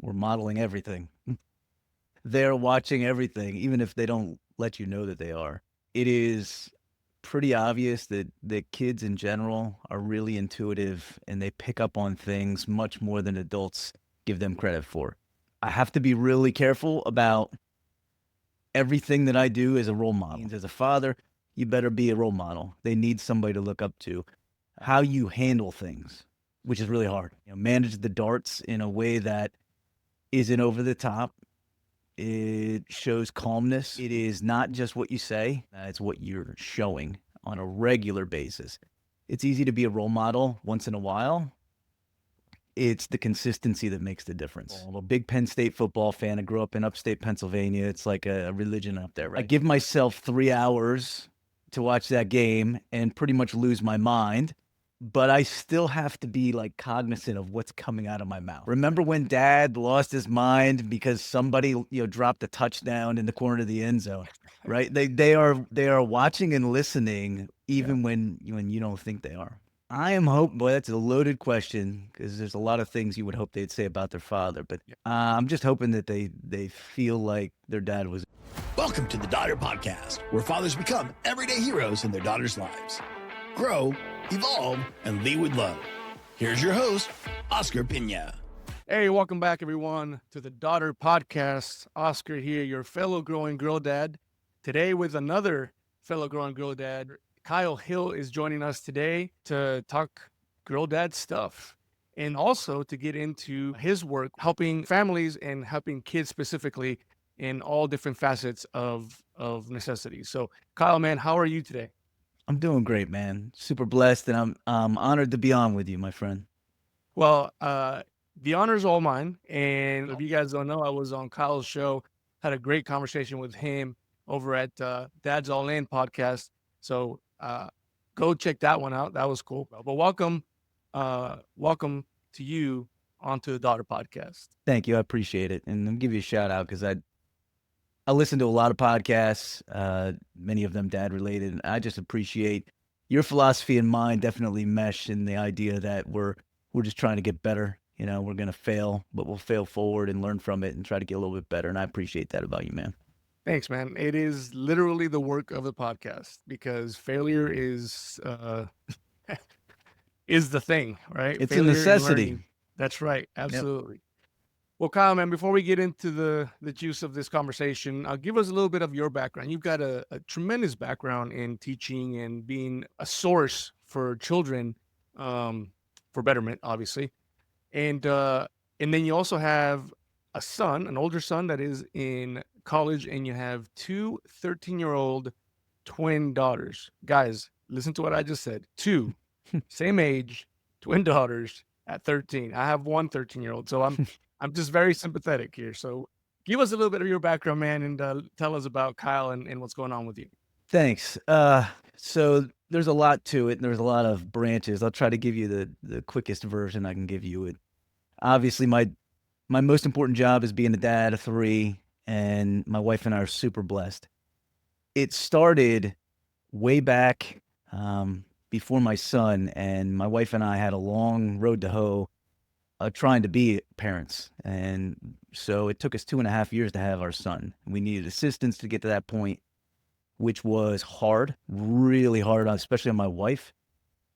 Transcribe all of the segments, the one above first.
We're modeling everything. They're watching everything, even if they don't let you know that they are. It is pretty obvious that kids in general are really intuitive and they pick up on things much more than adults give them credit for. I have to be really careful about everything that I do as a role model. As a father, you better be a role model. They need somebody to look up to. How you handle things, which is really hard. Manage the darts in a way that isn't over the top. It shows calmness. It is not just what you say, it's what you're showing on a regular basis. It's easy to be a role model once in a while. It's the consistency that makes the difference. I'm a big Penn State football fan. I grew up in upstate Pennsylvania. It's like a religion up there, right? I give myself 3 hours to watch that game and pretty much lose my mind, but I still have to be like cognizant of what's coming out of my mouth. Remember when Dad lost his mind because somebody, dropped a touchdown in the corner of the end zone, right? They are watching and listening even when you don't think they are. I am hoping, boy, that's a loaded question because there's a lot of things you would hope they'd say about their father, but I'm just hoping that they feel like their dad was. Welcome to the Daughter Podcast, where fathers become everyday heroes in their daughters' lives. Grow, evolve, and lead with love. Here's your host, Oscar Pina. Hey, welcome back, everyone, to the Daughter Podcast. Oscar here, your fellow growing girl dad. Today with another fellow growing girl dad, Kyle Hill is joining us today to talk girl dad stuff and also to get into his work helping families and helping kids specifically in all different facets of necessities. So, Kyle, man, how are you today? I'm doing great, man. Super blessed, and I'm honored to be on with you, my friend. Well, the honor's all mine. And if you guys don't know, I was on Kyle's show, had a great conversation with him over at Dad's All In podcast. So go check that one out. That was cool. But welcome to you onto the Daughter Podcast. Thank you. I appreciate it. And I'll give you a shout out because I listen to a lot of podcasts, many of them dad related. And I just appreciate your philosophy and mine definitely mesh in the idea that we're just trying to get better. We're going to fail, but we'll fail forward and learn from it and try to get a little bit better. And I appreciate that about you, man. Thanks, man. It is literally the work of the podcast because failure is is the thing, right? It's Failure a necessity. That's right. Absolutely. Yep. Well, Kyle, man, before we get into the juice of this conversation, give us a little bit of your background. You've got a tremendous background in teaching and being a source for children for betterment, obviously. And then you also have a son, an older son that is in college, and you have two 13-year-old twin daughters. Guys, listen to what I just said. Two, same age, twin daughters at 13. I have one 13-year-old, so I'm just very sympathetic here. So give us a little bit of your background, man, and tell us about Kyle and what's going on with you. Thanks. So there's a lot to it, and there's a lot of branches. I'll try to give you the quickest version I can give you. It obviously my most important job is being a dad of 3, and my wife and I are super blessed. It started way back before my son, and my wife and I had a long road to hoe trying to be parents. And so it took us 2.5 years to have our son. We needed assistance to get to that point, which was hard, really hard, especially on my wife,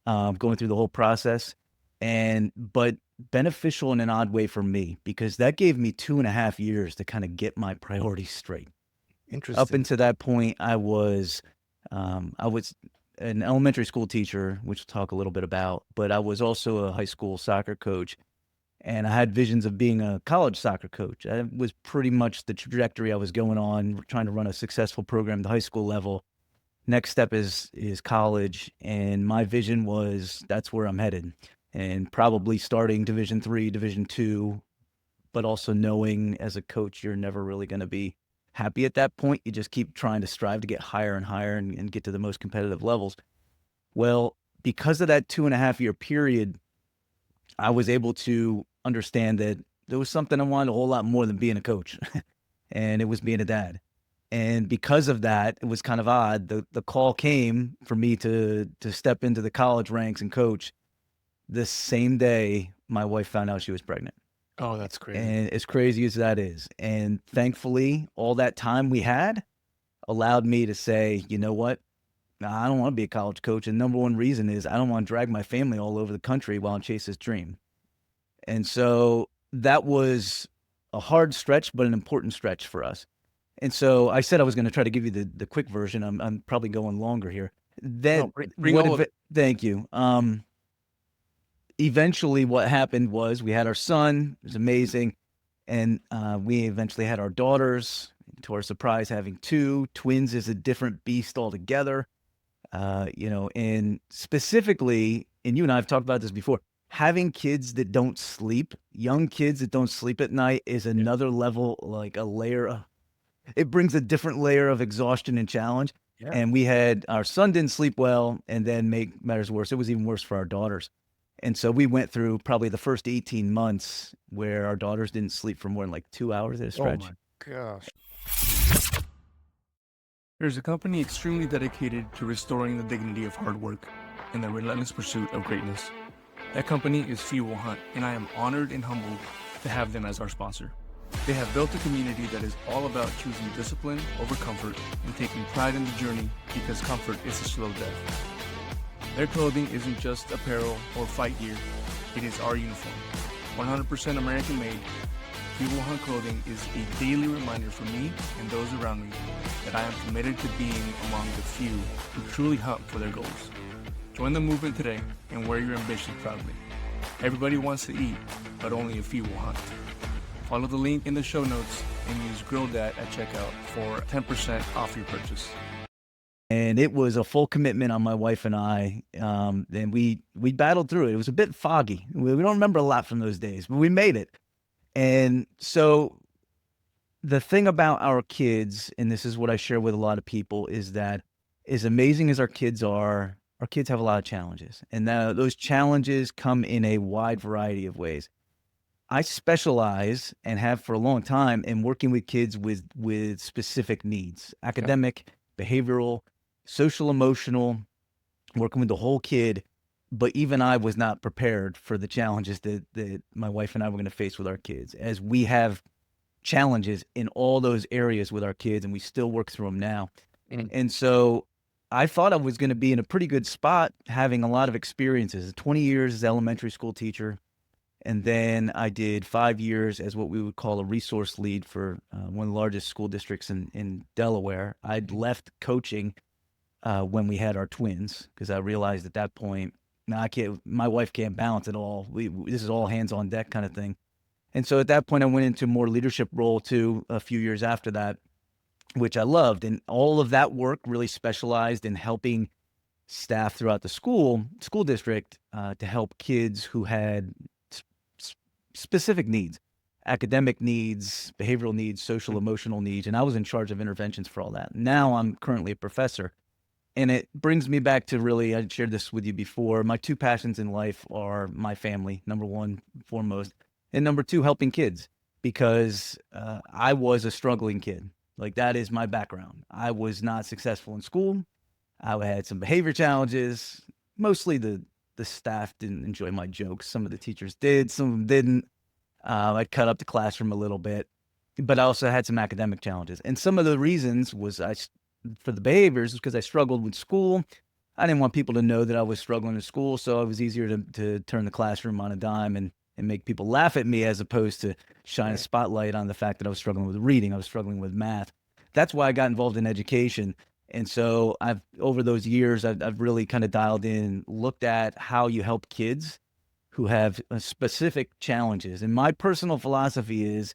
going through the whole process. But beneficial in an odd way for me, because that gave me 2.5 years to kind of get my priorities straight. Interesting. Up until that point, I was an elementary school teacher, which we'll talk a little bit about, but I was also a high school soccer coach, and I had visions of being a college soccer coach. That was pretty much the trajectory I was going on, trying to run a successful program at the high school level. Next step is college, and my vision was that's where I'm headed. And probably starting Division III, Division II, but also knowing as a coach, you're never really going to be happy at that point. You just keep trying to strive to get higher and higher and get to the most competitive levels. Well, because of that 2.5 year period, I was able to understand that there was something I wanted a whole lot more than being a coach, and it was being a dad. And because of that, it was kind of odd. The call came for me to step into the college ranks and coach the same day my wife found out she was pregnant. Oh, that's crazy. And as crazy as that is, and thankfully, all that time we had allowed me to say, "You know what? Nah, I don't wanna be a college coach, and number one reason is I don't wanna drag my family all over the country while I chase this dream." And so that was a hard stretch, but an important stretch for us. And so I said I was gonna try to give you the quick version. I'm probably going longer here. No, Then bring what all of eve it. Thank you. Eventually what happened was we had our son, it was amazing, and, we eventually had our daughters. To our surprise, having 2 twins is a different beast altogether, and specifically, and you and I have talked about this before, having kids that don't sleep, young kids that don't sleep at night is Yeah. another level, like a layer of it brings a different layer of exhaustion and challenge, Yeah. and we had our son didn't sleep well, and then make matters worse, it was even worse for our daughters. And so we went through probably the first 18 months where our daughters didn't sleep for more than like 2 hours at a Oh stretch. my gosh. There's a company extremely dedicated to restoring the dignity of hard work and the relentless pursuit of greatness. That company is Fuel Hunt, and I am honored and humbled to have them as our sponsor. They have built a community that is all about choosing discipline over comfort and taking pride in the journey because comfort is a slow death. Their clothing isn't just apparel or fight gear, it is our uniform. 100% American made, Fuel Hunt clothing is a daily reminder for me and those around me that I am committed to being among the few who truly hunt for their goals. Join the movement today and wear your ambition proudly. Everybody wants to eat, but only a few will hunt. Follow the link in the show notes and use GrillDad at checkout for 10% off your purchase. And it was a full commitment on my wife and I, and we battled through it. It was a bit foggy. We don't remember a lot from those days, but we made it. And so the thing about our kids, and this is what I share with a lot of people, is that as amazing as our kids are, our kids have a lot of challenges, and those challenges come in a wide variety of ways. I specialize and have for a long time in working with kids with specific needs, Okay. academic, behavioral, social, emotional, working with the whole kid. But even I was not prepared for the challenges that my wife and I were going to face with our kids, as we have challenges in all those areas with our kids, and we still work through them now. Mm. And so I thought I was going to be in a pretty good spot, having a lot of experiences, 20 years as elementary school teacher. And then I did 5 years as what we would call a resource lead for one of the largest school districts in Delaware. I'd left coaching when we had our twins, because I realized at that point, no, I can't. My wife can't balance it all. This is all hands on deck kind of thing. And so at that point, I went into a more leadership role too. A few years after that, which I loved, and all of that work really specialized in helping staff throughout the school district to help kids who had specific needs, academic needs, behavioral needs, social, emotional needs, and I was in charge of interventions for all that. Now I'm currently a professor, and it brings me back to really, I shared this with you before, my 2 passions in life are my family, number 1, foremost, and number 2, helping kids, because I was a struggling kid. Like, that is my background. I was not successful in school. I had some behavior challenges. Mostly the staff didn't enjoy my jokes. Some of the teachers did, some of them didn't. I cut up the classroom a little bit, but I also had some academic challenges. And some of the reasons was for the behaviors, because I struggled with school. I didn't want people to know that I was struggling in school, so it was easier to turn the classroom on a dime and make people laugh at me, as opposed to shine a Right. spotlight on the fact that I was struggling with reading, I was struggling with math. That's why I got involved in education. And so over those years, I've really kind of dialed in, looked at how you help kids who have specific challenges. And my personal philosophy is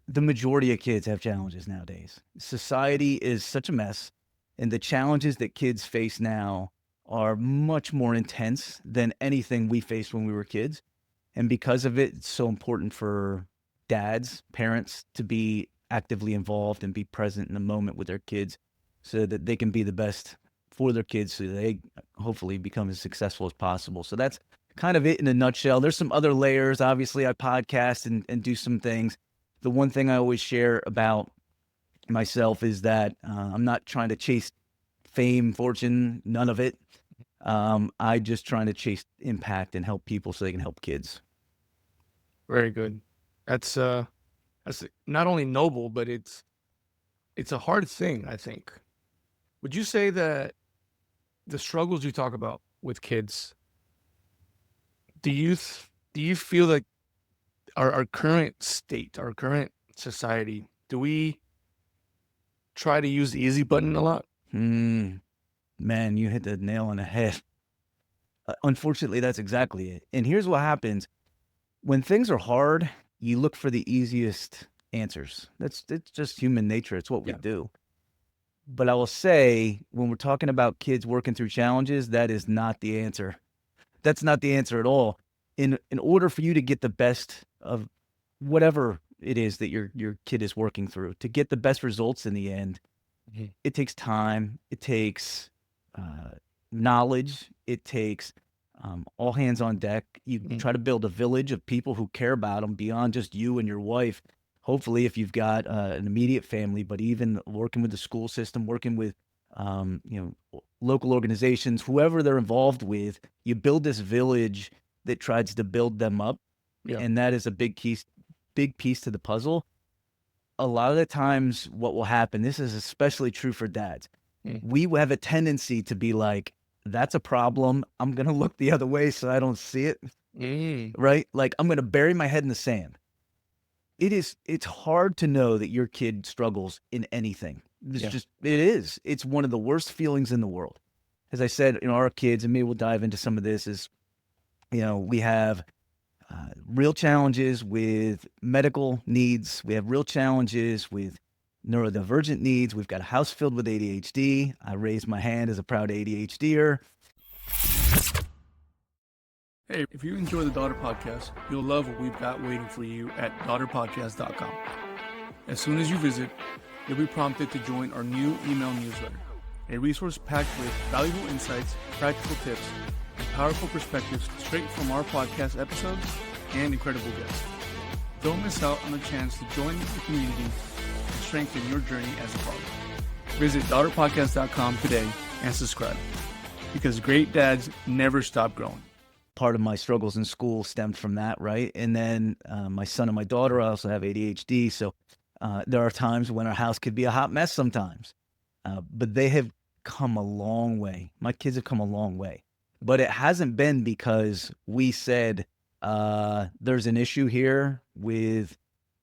the majority of kids have challenges nowadays. Society is such a mess, and the challenges that kids face now are much more intense than anything we faced when we were kids. And because of it, it's so important for dads, parents to be actively involved and be present in the moment with their kids, so that they can be the best for their kids, so they hopefully become as successful as possible. So that's kind of it in a nutshell. There's some other layers. Obviously, I podcast and do some things. The one thing I always share about myself is that I'm not trying to chase fame, fortune, none of it. I just trying to chase impact and help people so they can help kids. Very good. That's not only noble, but it's a hard thing, I think. Would you say that the struggles you talk about with kids, do you feel like our current state, our current society, do we try to use the easy button a lot? Hmm. Man, you hit the nail on the head. Unfortunately, that's exactly it. And here's what happens. When things are hard, you look for the easiest answers. It's just human nature. It's what we Yeah. do. But I will say, when we're talking about kids working through challenges, that is not the answer. That's not the answer at all. In order for you to get the best of whatever it is that your kid is working through, to get the best results in the end, Mhm. it takes time. It takes uh, knowledge. It takes all hands on deck. You Mhm. try to build a village of people who care about them beyond just you and your wife. Hopefully, if you've got an immediate family, but even working with the school system, working with local organizations, whoever they're involved with, you build this village that tries to build them up, Yeah. and that is a big piece to the puzzle. A lot of the times, what will happen, this is especially true for dads, Mm. we have a tendency to be like, that's a problem. I'm going to look the other way so I don't see it, Mm. right? Like, I'm going to bury my head in the sand. It's hard to know that your kid struggles in anything. Yeah. It is. It's one of the worst feelings in the world. As I said, our kids, and maybe we'll dive into some of this, is, we have real challenges with medical needs. We have real challenges with neurodivergent needs. We've got a house filled with ADHD. I raised my hand as a proud ADHDer. Hey, if you enjoy the Daughter Podcast, you'll love what we've got waiting for you at daughterpodcast.com. As soon as you visit, you'll be prompted to join our new email newsletter, a resource packed with valuable insights, practical tips, and powerful perspectives straight from our podcast episodes and incredible guests. Don't miss out on the chance to join the community and strengthen your journey as a father. Visit daughterpodcast.com today and subscribe, because great dads never stop growing. Part of my struggles in school stemmed from that, right? And then my son and my daughter also have ADHD. So there are times when our house could be a hot mess sometimes. But they have come a long way. My kids have come a long way. But it hasn't been because we said there's an issue here with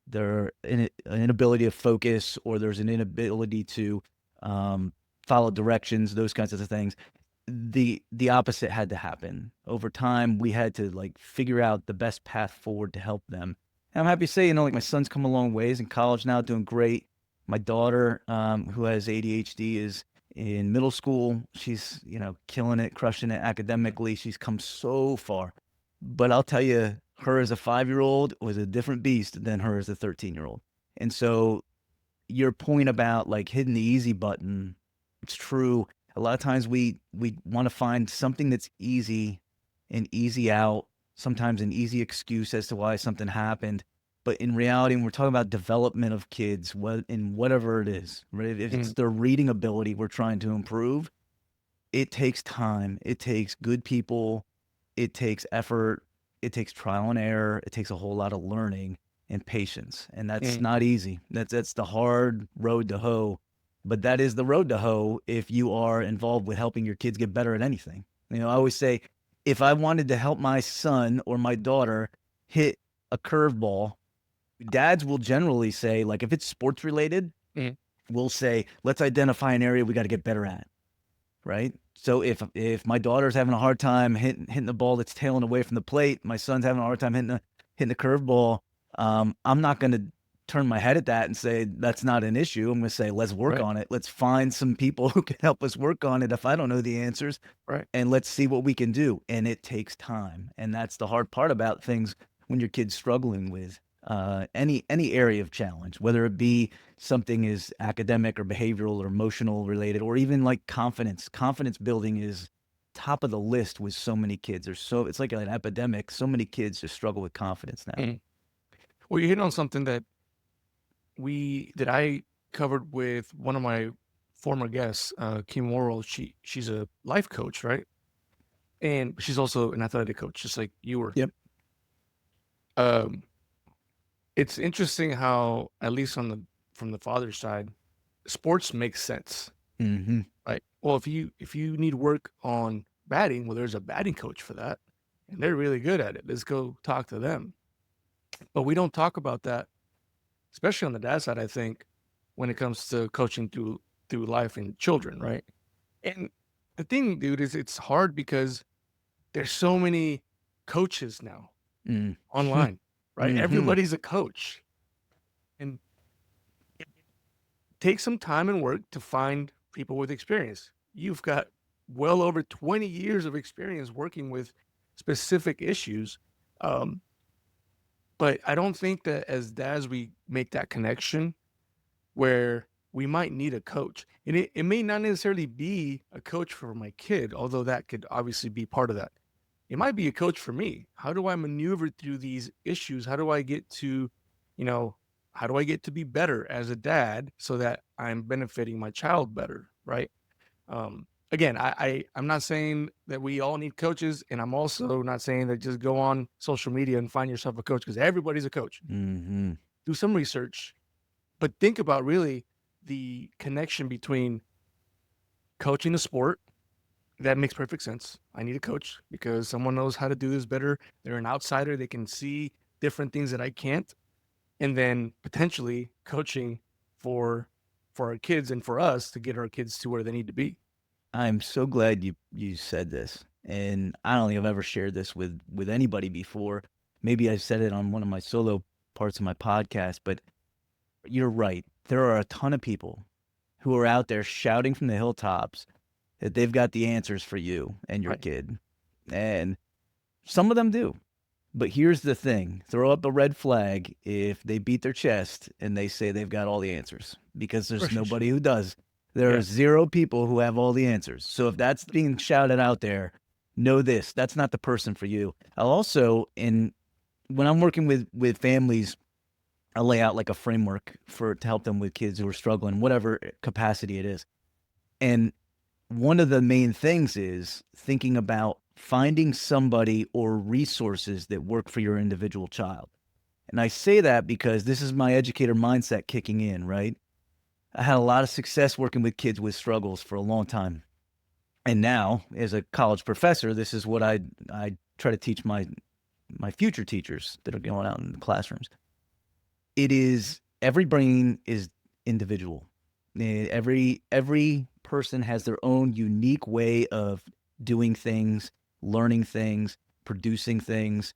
their inability to focus, or there's an inability to follow directions, those kinds of things. The opposite had to happen. Over time, we had to figure out the best path forward to help them. And I'm happy to say, my son's come a long ways in college now, doing great. My daughter, who has ADHD, is in middle school. She's, killing it, crushing it academically. She's come so far. But I'll tell you, her as a 5-year-old was a different beast than her as a 13-year-old. And so your point about hitting the easy button, it's true. A lot of times we want to find something that's easy and easy out, sometimes an easy excuse as to why something happened. But in reality, when we're talking about development of kids, in whatever it is, right? If it's their reading ability we're trying to improve, it takes time. It takes good people. It takes effort. It takes trial and error. It takes a whole lot of learning and patience. And that's not easy. That's the hard road to hoe. But that is the road to hoe if you are involved with helping your kids get better at anything. I always say, if I wanted to help my son or my daughter hit a curveball, dads will generally say, if it's sports related, we'll say, let's identify an area we got to get better at. Right. So if my daughter's having a hard time hitting the ball that's tailing away from the plate, my son's having a hard time hitting the curveball, I'm not going to turn my head at that and say that's not an issue. I'm going to say, let's work on it. Let's find some people who can help us work on it if I don't know the answers. Right. And let's see what we can do. And it takes time. And that's the hard part about things when your kid's struggling with any area of challenge, whether it be something is academic or behavioral or emotional related, or even confidence. Confidence building is top of the list with so many kids. It's like an epidemic. So many kids just struggle with confidence now. Well, you hit on something that I covered with one of my former guests, Kim Worrell. She's a life coach, right? And she's also an athletic coach, just like you were. Yep. It's interesting how, at least from the father's side, sports makes sense, Mhm. right? Well, if you need work on batting, well, there's a batting coach for that, and they're really good at it. Let's go talk to them. But we don't talk about that, especially on the dad side, I think, when it comes to coaching through life and children, right? And the thing, dude, is it's hard because there's so many coaches now Mm. online, right? Mhm. Everybody's a coach. And it takes some time and work to find people with experience. You've got well over 20 years of experience working with specific issues. Um, but I don't think that as dads, we make that connection where we might need a coach. And it may not necessarily be a coach for my kid, although that could obviously be part of that. It might be a coach for me. How do I maneuver through these issues? How do I get to, you know, how do I get to be better as a dad so that I'm benefiting my child better, right? Again, I'm not saying that we all need coaches, and I'm also not saying that just go on social media and find yourself a coach because everybody's a coach. Mhm. Do some research, but think about really the connection between coaching a sport. That makes perfect sense. I need a coach because someone knows how to do this better. They're an outsider. They can see different things that I can't. And then potentially coaching for our kids and for us to get our kids to where they need to be. I'm so glad you said this, and I don't think I've ever shared this with anybody before. Maybe I said it on one of my solo parts of my podcast, but you're right. There are a ton of people who are out there shouting from the hilltops that they've got the answers for you and your Right. kid. And some of them do. But here's the thing, throw up a red flag if they beat their chest and they say they've got all the answers, because For there's sure. nobody who does. There are Yeah. 0 people who have all the answers. So if that's being shouted out there, know this, that's not the person for you. I'll also, when I'm working with families, I'll lay out like a framework to help them with kids who are struggling, whatever capacity it is. And one of the main things is thinking about finding somebody or resources that work for your individual child. And I say that because this is my educator mindset kicking in, right? I had a lot of success working with kids with struggles for a long time. And now, as a college professor, this is what I try to teach my future teachers that are going out in the classrooms. It is, every brain is individual. Every person has their own unique way of doing things, learning things, producing things.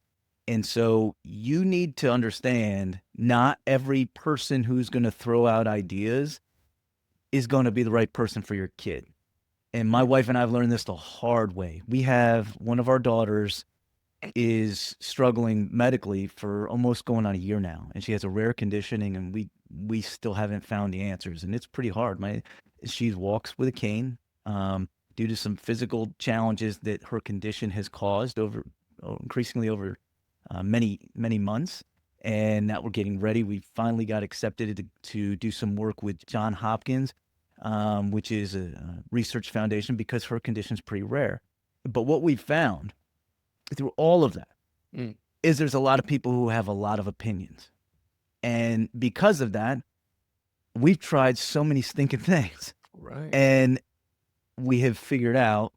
And so you need to understand not every person who's going to throw out ideas is going to be the right person for your kid. And my Mm. wife and I have learned this the hard way. We have one of our daughters is struggling medically for almost going on a year now, and she has a rare conditioning, and we still haven't found the answers, and it's pretty hard. She walks with a cane, due to some physical challenges that her condition has caused increasingly over many months. And now we're getting ready. We finally got accepted to do some work with John Hopkins, which is a research foundation, because her condition's pretty rare. But what we found through all of that Mm. is there's a lot of people who have a lot of opinions. And because of that, we've tried so many stinking things. Right. And we have figured out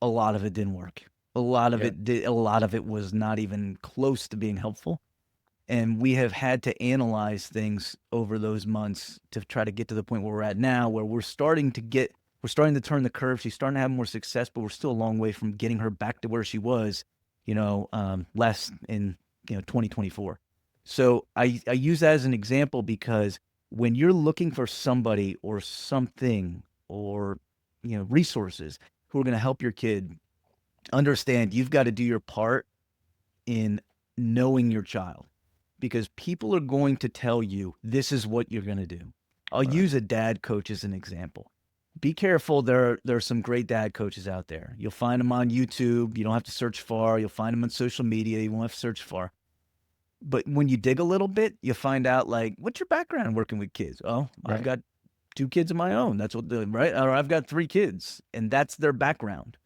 a lot of it didn't work. Yeah. A lot of it was not even close to being helpful. And we have had to analyze things over those months to try to get to the point where we're at now, where we're starting to turn the curve. She's starting to have more success, but we're still a long way from getting her back to where she was, less in, 2024. So I use that as an example because when you're looking for somebody or something or, resources who are going to help your kid, understand you've got to do your part in knowing your child, because people are going to tell you this is what you're going to do. I'll Right. use a dad coach as an example. Be careful. There are some great dad coaches out there. You'll find them on YouTube. You don't have to search far. You'll find them on social media. You won't have to search far. But when you dig a little bit, you'll find out, like, what's your background working with kids? Oh, I've Right. got 2 kids of my own. That's what right? Or I've got 3 kids, and that's their background.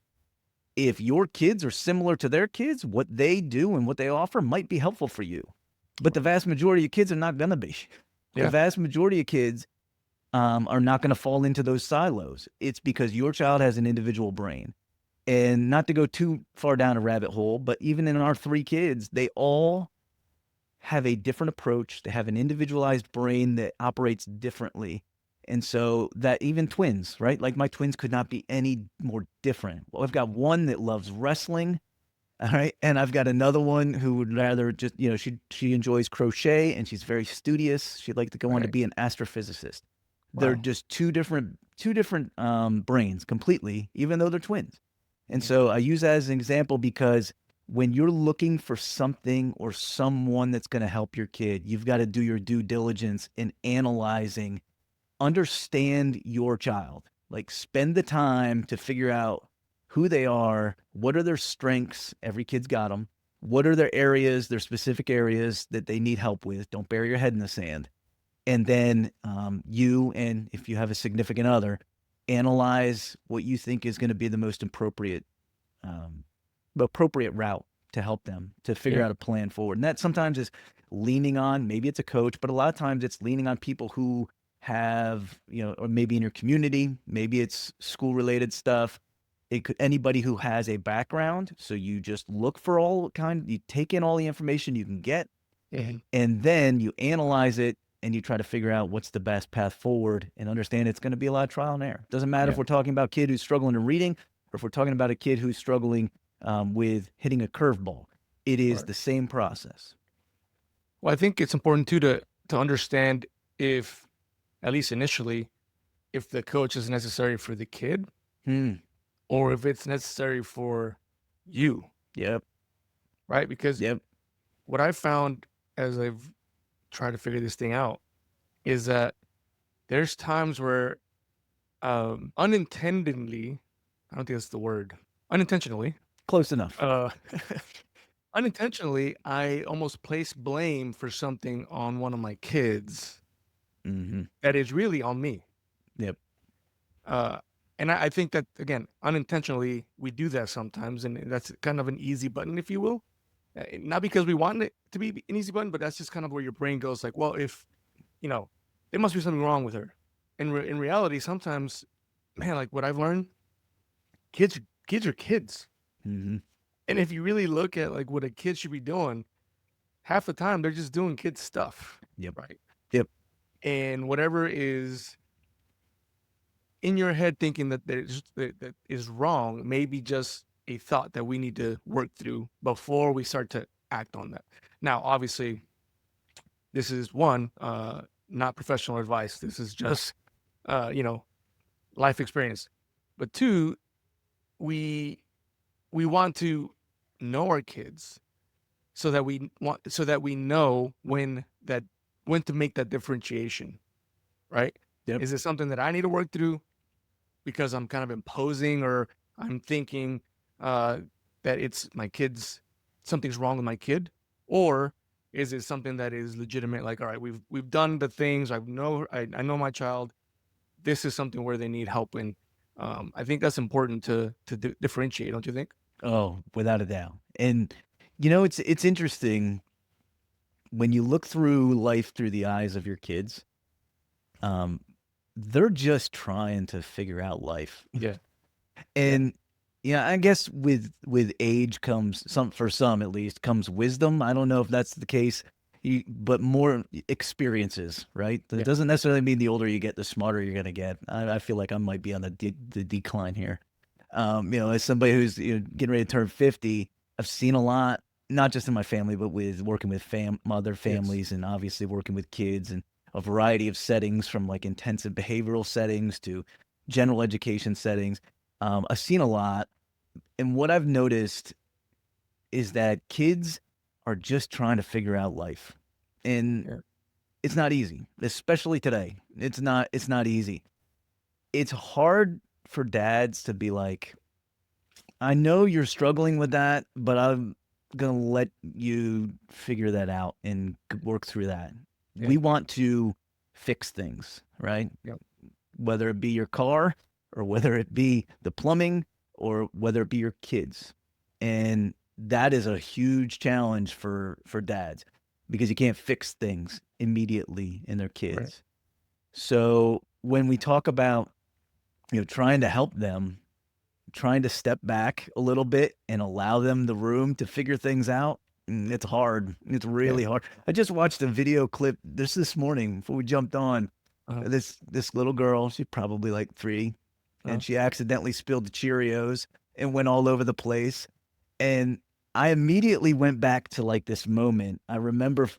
If your kids are similar to their kids, what they do and what they offer might be helpful for you. But the vast majority of kids are not going to be. The Yeah. vast majority of kids are not going to fall into those silos. It's because your child has an individual brain. And not to go too far down a rabbit hole, but even in our 3 kids, they all have a different approach. They have an individualized brain that operates differently. And so that even twins, right? Like my twins could not be any more different. Well, I've got one that loves wrestling. All right. And I've got another one who would rather just, she enjoys crochet and she's very studious. She'd like to go on to Right. be an astrophysicist. They're Wow. just two different brains completely, even though they're twins. And Yeah. so I use that as an example because when you're looking for something or someone that's going to help your kid, you've got to do your due diligence in analyzing, understand your child. Like spend the time to figure out who they are, what are their strengths, every kid's got them, what are their areas, their specific areas that they need help with. Don't bury your head in the sand. And then you, and if you have a significant other, analyze what you think is going to be the most um, appropriate route to help them to figure Yeah. out a plan forward. And that sometimes is leaning on, maybe it's a coach, but a lot of times it's leaning on people who have, or maybe in your community, maybe it's school related stuff. It could anybody who has a background. So you just look for you take in all the information you can get, Yeah. and then you analyze it and you try to figure out what's the best path forward and understand it's going to be a lot of trial and error. Doesn't matter if Yeah. we're talking about a kid who's struggling in reading or if we're talking about a kid who's struggling with hitting a curveball. It is Right. the same process. Well, I think it's important too to understand if, at least initially, if the coach is necessary for the kid Hmm. or if it's necessary for you, Yep. right? Because Yep. what I found as I've tried to figure this thing out is that there's times where unintentionally, I don't think that's the word, unintentionally, Close enough. uh, unintentionally, I almost place blame for something on one of my kids Mm-hmm. that is really on me. Yep. Uh, and I think that, again, unintentionally, we do that sometimes. And that's kind of an easy button, if you will. Not because we want it to be an easy button, but that's just kind of where your brain goes like, well, if, there must be something wrong with her. In reality, sometimes, man, like what I've learned, kids, kids are kids. Mm-hmm. And if you really look at like what a kid should be doing, half the time they're just doing kid stuff. Yep. Right. Yep. And whatever is in your head thinking that that is wrong, maybe just a thought that we need to work through before we start to act on that. Now, obviously, this is one, not professional advice. This is just, uh, you know, life experience. But two, we we want to know our kids so that we know when to make that differentiation, right? Yep. Is it something that I need to work through because I'm kind of imposing or I'm thinking uh, that it's my kid's something's wrong with my kid, or is it something that is legitimate? Like, all right, we've done the things. I know my child. This is something where they need help in. I think that's important to differentiate, don't you think? Oh, without a doubt. And it's interesting when you look through life through the eyes of your kids. Um, they're just trying to figure out life. Yeah, yeah, And yeah, I guess with age comes for some at least comes wisdom. I don't know if that's the case, but more experiences, right? That yeah, doesn't necessarily mean the older you get, the smarter you're gonna get. I feel like I might be on the decline here. As somebody who's getting ready to turn 50, I've seen a lot, not just in my family, but with working with other yes, families, and obviously working with kids and a variety of settings, from like intensive behavioral settings to general education settings. I've seen a lot, and what I've noticed is that kids are just trying to figure out life, and yeah, it's not easy, especially today. It's not easy. It's hard for dads to be like, I know you're struggling with that, but I'm gonna let you figure that out and work through that. yeah, We want to fix things, right? yeah, Whether it be your car or whether it be the plumbing or whether it be your kids. And that is a huge challenge for dads. because you can't fix things immediately in their Right. kids. So when we talk about, trying to help them, trying to step back a little bit and allow them the room to figure things out, it's hard. It's Yeah. really hard. I just watched a video clip this morning before we jumped on. Uh-huh. This little girl, she's probably like 3, Uh-huh. and she accidentally spilled the Cheerios and went all over the place. And I immediately went back to like this moment. I remember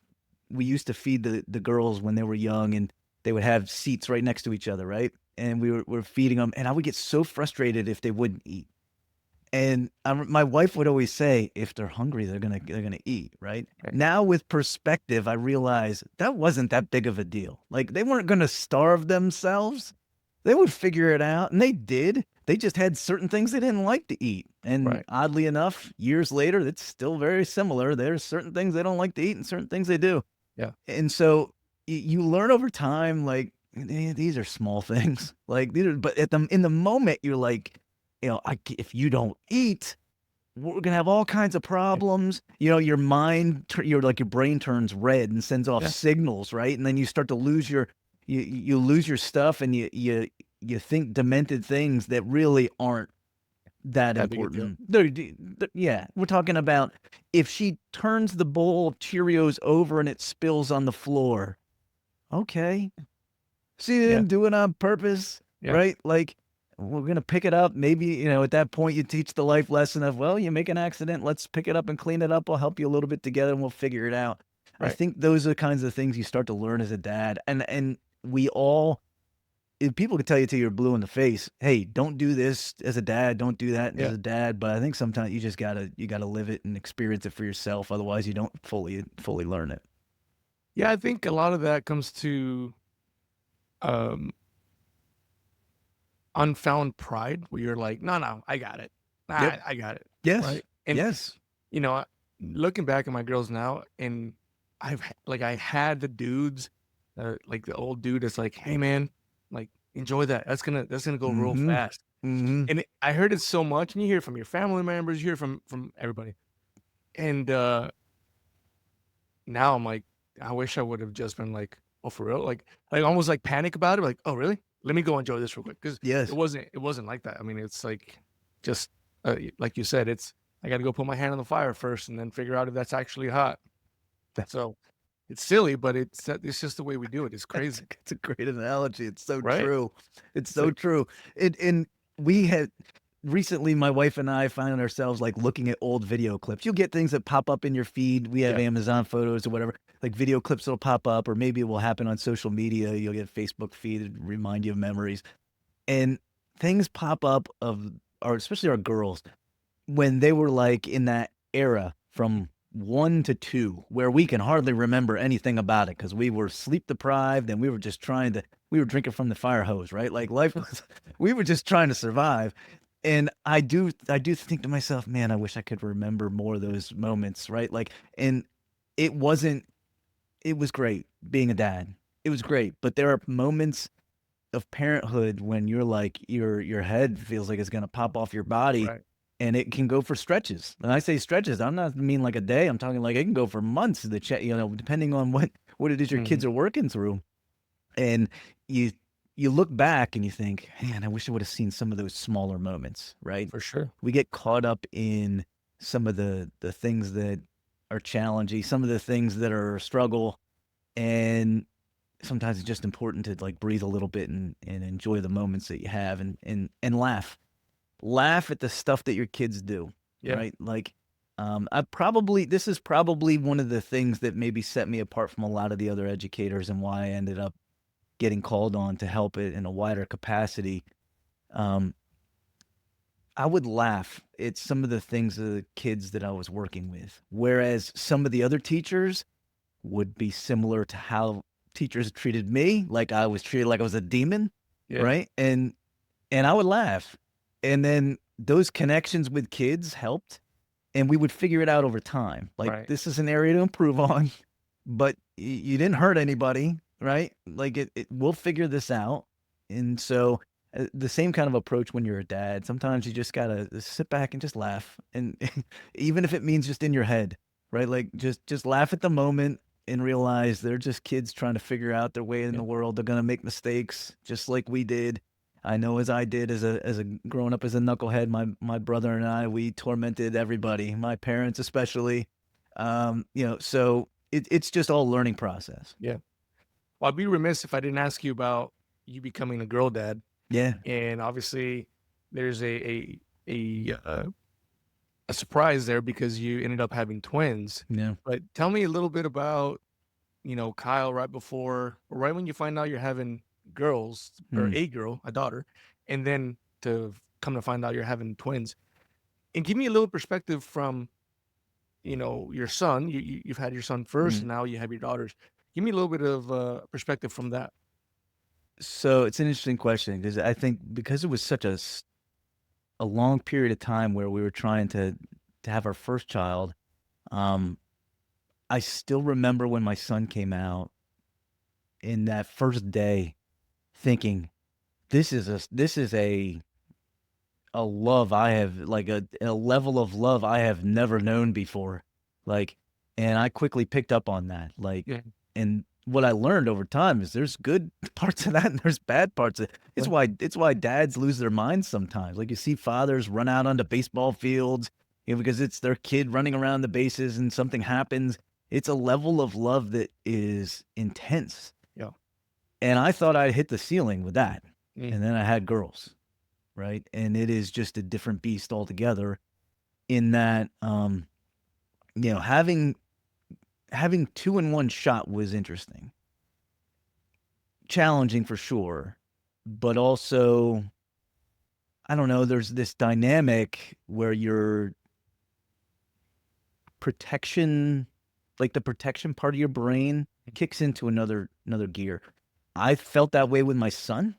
we used to feed the girls when they were young, and they would have seats right next to each other, right? And we're feeding them, and I would get so frustrated if they wouldn't eat. And my wife would always say, if they're hungry, they're gonna eat, right? Right. Now with perspective, I realize that wasn't that big of a deal. Like they weren't gonna starve themselves. They would figure it out, and they did. They just had certain things they didn't like to eat. And Right. oddly enough, years later, it's still very similar. There's certain things they don't like to eat and certain things they do. Yeah. And so you learn over time, like, these are small things. Like these are, but in the moment, you're like, if you don't eat, we're gonna have all kinds of Yeah. problems. Your mind, your brain turns red and sends off Yeah. signals, right? And then you start to lose you lose your stuff, and you think demented things that really aren't that That big a deal. important. Yeah, we're talking about if she turns the bowl of Cheerios over and it spills on the floor. Okay, she Yeah. didn't do it on purpose, Yeah. right? Like, we're gonna pick it up. Maybe, at that point you teach the life lesson of, well, you make an accident, let's pick it up and clean it up. I'll help you a little bit together and we'll figure it out. I Right. think those are the kinds of things you start to learn as a dad. And we all if people can tell you till you're blue in the face, hey, don't do this as a dad, don't do that as Yeah. a dad. But I think sometimes you gotta live it and experience it for yourself. Otherwise you don't fully learn it. Yeah. I think a lot of that comes to um unfound pride where you're like, no, no, I got it. Yep. I got it. Yes. Right. And Yes. you know, looking back at my girls now, and I had the dudes, like the old dude that's like, hey man, like enjoy that. That's gonna go real Mm-hmm. fast. Mm-hmm. And I heard it so much, and you hear it from your family members, you hear from everybody. And now I'm like, I wish I would have just been like, oh for real, like almost like panic about it, like, oh really? Let me go enjoy this real quick because Yes. it wasn't like that. I mean, it's like just like you said, it's I got to go put my hand on the fire first and then figure out if that's actually hot. So it's silly, but it's just the way we do it. It's That's crazy, it's a great analogy. It's so right? true. It's It's so like, true. And we had recently, my wife and I found ourselves like looking at old video clips. You'll get things that pop up in your feed. We have yeah, Amazon photos or whatever, like video clips that'll pop up, or maybe it will happen on social media. You'll get a Facebook feed and remind you of memories. And things pop up of especially our girls when they were like in that era from 1 to 2, where we can hardly remember anything about it because we were sleep deprived and we were just we were drinking from the fire hose, right? Like life was, we were just trying to survive. And I do think to myself, man, I wish I could remember more of those moments, right? Like, and it wasn't, it was great being a dad. It was great. But there are moments of parenthood when you're like your head feels like it's gonna pop off your body, right. and it can go for stretches. And I say stretches, I'm not mean like a day. I'm talking like it can go for months. Depending on what it is your Hmm. kids are working through, and you you look back and you think, man, I wish I would have seen some of those smaller moments. Right? For sure. We get caught up in some of the things that are challenging, some of the things that are a struggle, and sometimes it's just important to like breathe a little bit and enjoy the moments that you have and laugh at the stuff that your kids do, Yeah. right? Like, this is probably one of the things that maybe set me apart from a lot of the other educators and why I ended up getting called on to help it in a wider capacity. Um, I would laugh at some of the things of the kids that I was working with, whereas some of the other teachers would be similar to how teachers treated me, like I was treated like I was a demon, Yeah. right? And I would laugh. And then those connections with kids helped, and we would figure it out over time. Like, Right. this is an area to improve on, but you didn't hurt anybody, right? Like, we'll figure this out. And so, the same kind of approach when you're a dad. Sometimes you just gotta sit back and just laugh, and even if it means just in your head, right? Like, just laugh at the moment and realize they're just kids trying to figure out their way in Yeah. the world. They're going to make mistakes just like we did. I know as I did as a growing up as a knucklehead, my brother and I, we tormented everybody, my parents especially. So it's just all learning process. Yeah. Well, I'd be remiss if I didn't ask you about you becoming a girl dad. Yeah. And obviously there's a surprise there because you ended up having twins. Yeah. But tell me a little bit about, Kyle right when you find out you're having girls or Mm. a girl, a daughter, and then to come to find out you're having twins. And give me a little perspective from, your son. You've had your son first, Mm. and now you have your daughters. Give me a little bit of perspective from that. So it's an interesting question because I think because it was such a long period of time where we were trying to have our first child, um, I still remember when my son came out in that first day thinking, this is a love I have, like a level of love I have never known before. Like, and I quickly picked up on that. Like, Yeah. and what I learned over time is there's good parts of that and there's bad parts of it. It's Yeah. why dads lose their minds sometimes. Like you see fathers run out onto baseball fields, because it's their kid running around the bases and something happens. It's a level of love that is intense. Yeah. And I thought I'd hit the ceiling with that. Mm. And then I had girls, right? And it is just a different beast altogether in that, having two in one shot was interesting. Challenging for sure, but also, I don't know, there's this dynamic where your protection, like the protection part of your brain kicks into another gear. I felt that way with my son.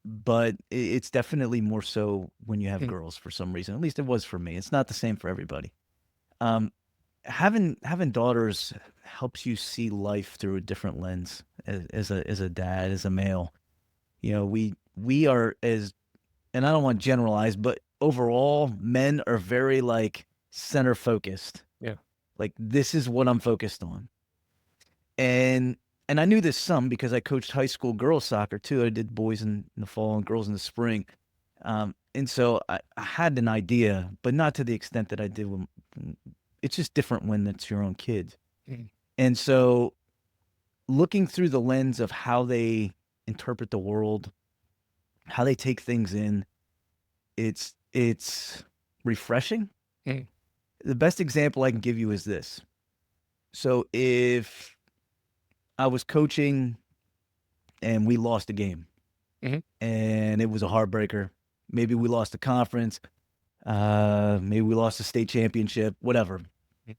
But it's definitely more so when you have Mm. girls for some reason. At least it was for me. It's not the same for everybody. Having daughters helps you see life through a different lens as a dad, as a male. We are and I don't want to generalize, but overall, men are very like center focused. Yeah. Like this is what I'm focused on. And I knew this some because I coached high school girls soccer too. I did boys in the fall and girls in the spring. And so I had an idea, but not to the extent that I did when it's just different when it's your own kids. Mm. And so looking through the lens of how they interpret the world, how they take things in, it's refreshing. Mm. The best example I can give you is this. So if I was coaching and we lost a game, Mhm. and it was a heartbreaker. Maybe we lost a conference. Maybe we lost a state championship, whatever. Mhm.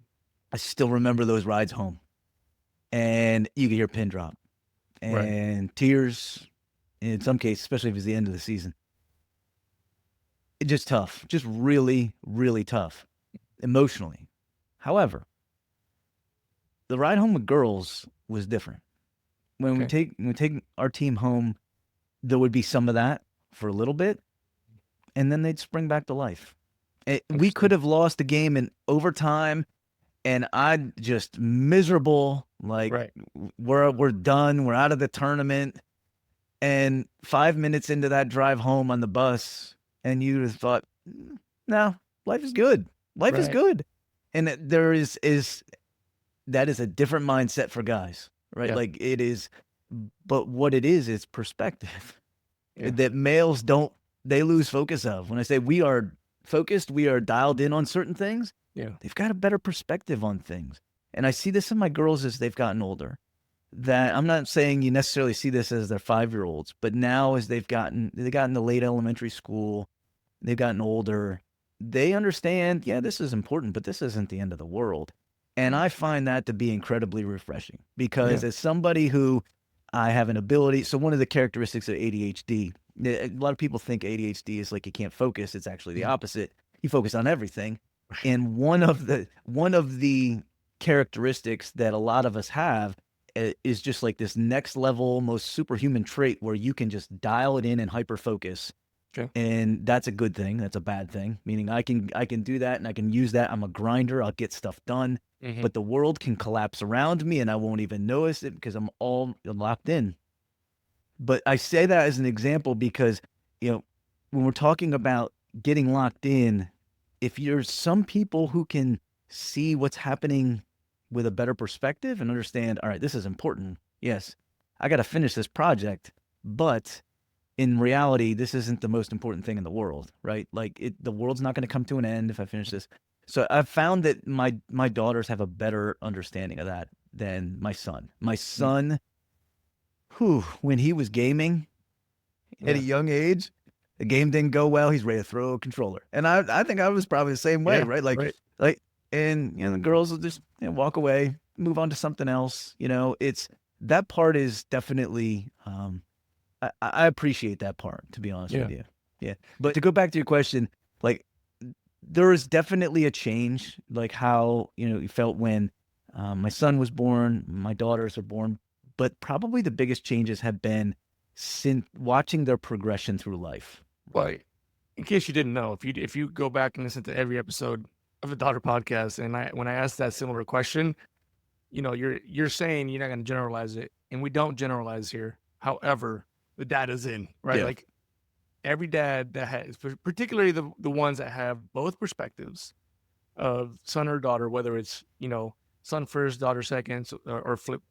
I still remember those rides home. And you could hear pin drop Right. and tears in some cases, especially if it's the end of the season. It's just tough, just really, really tough emotionally. However, the ride home with girls was different. When we Okay. take our team home, there would be some of that for a little bit, and then they'd spring back to life. We could Understood. have lost a game in overtime, and I'd just miserable. Like Right. we're done. We're out of the tournament. And 5 minutes into that drive home on the bus, and you just thought, no, life is good. Life is Right. good. And there is that is a different mindset for guys, right? Yeah. Like it is, but what it is perspective Yeah. that males don't, they lose focus of. When I say we are focused, we are dialed in on certain things, Yeah. they've got a better perspective on things. And I see this in my girls as they've gotten older. That I'm not saying you necessarily see this as their 5-year-olds, but now as they got into late elementary school, they've gotten older, they understand, yeah, this is important, but this isn't the end of the world. And I find that to be incredibly refreshing because Yeah. as somebody who I have an ability, so one of the characteristics of ADHD, a lot of people think ADHD is like you can't focus. It's actually the Mhm. opposite. You focus on everything. And one of the characteristics that a lot of us have is just like this next level, most superhuman trait where you can just dial it in and hyper focus Okay. And that's a good thing. That's a bad thing. Meaning I can do that and I can use that. I'm a grinder. I'll get stuff done. Mm-hmm. But the world can collapse around me and I won't even notice it because I'm all locked in. But I say that as an example because, when we're talking about getting locked in, if you're some people who can see what's happening with a better perspective and understand, all right, this is important. Yes, I got to finish this project, but in reality, this isn't the most important thing in the world, right? Like the world's not going to come to an end if I finish this. So I've found that my daughters have a better understanding of that than my son. My son, when he was gaming at a Yeah. young age, the game didn't go well. He's ready to throw a controller, and I think I was probably the same way, Yeah. right? Right. And the girls will just walk away, move on to something else. It's that part is definitely. I appreciate that part, to be honest Yeah. with you. Yeah. But to go back to your question, like there is definitely a change, like how, you felt when my son was born, my daughters are born, but probably the biggest changes have been since watching their progression through life. Well, in case you didn't know, if you go back and listen to every episode of the Daughter Podcast, and when I asked that similar question, you're saying you're not going to generalize it, and we don't generalize here. However, the data's in, right? Yeah. Like every dad that has, particularly the ones that have both perspectives of son or daughter, whether it's son first, daughter second, or flip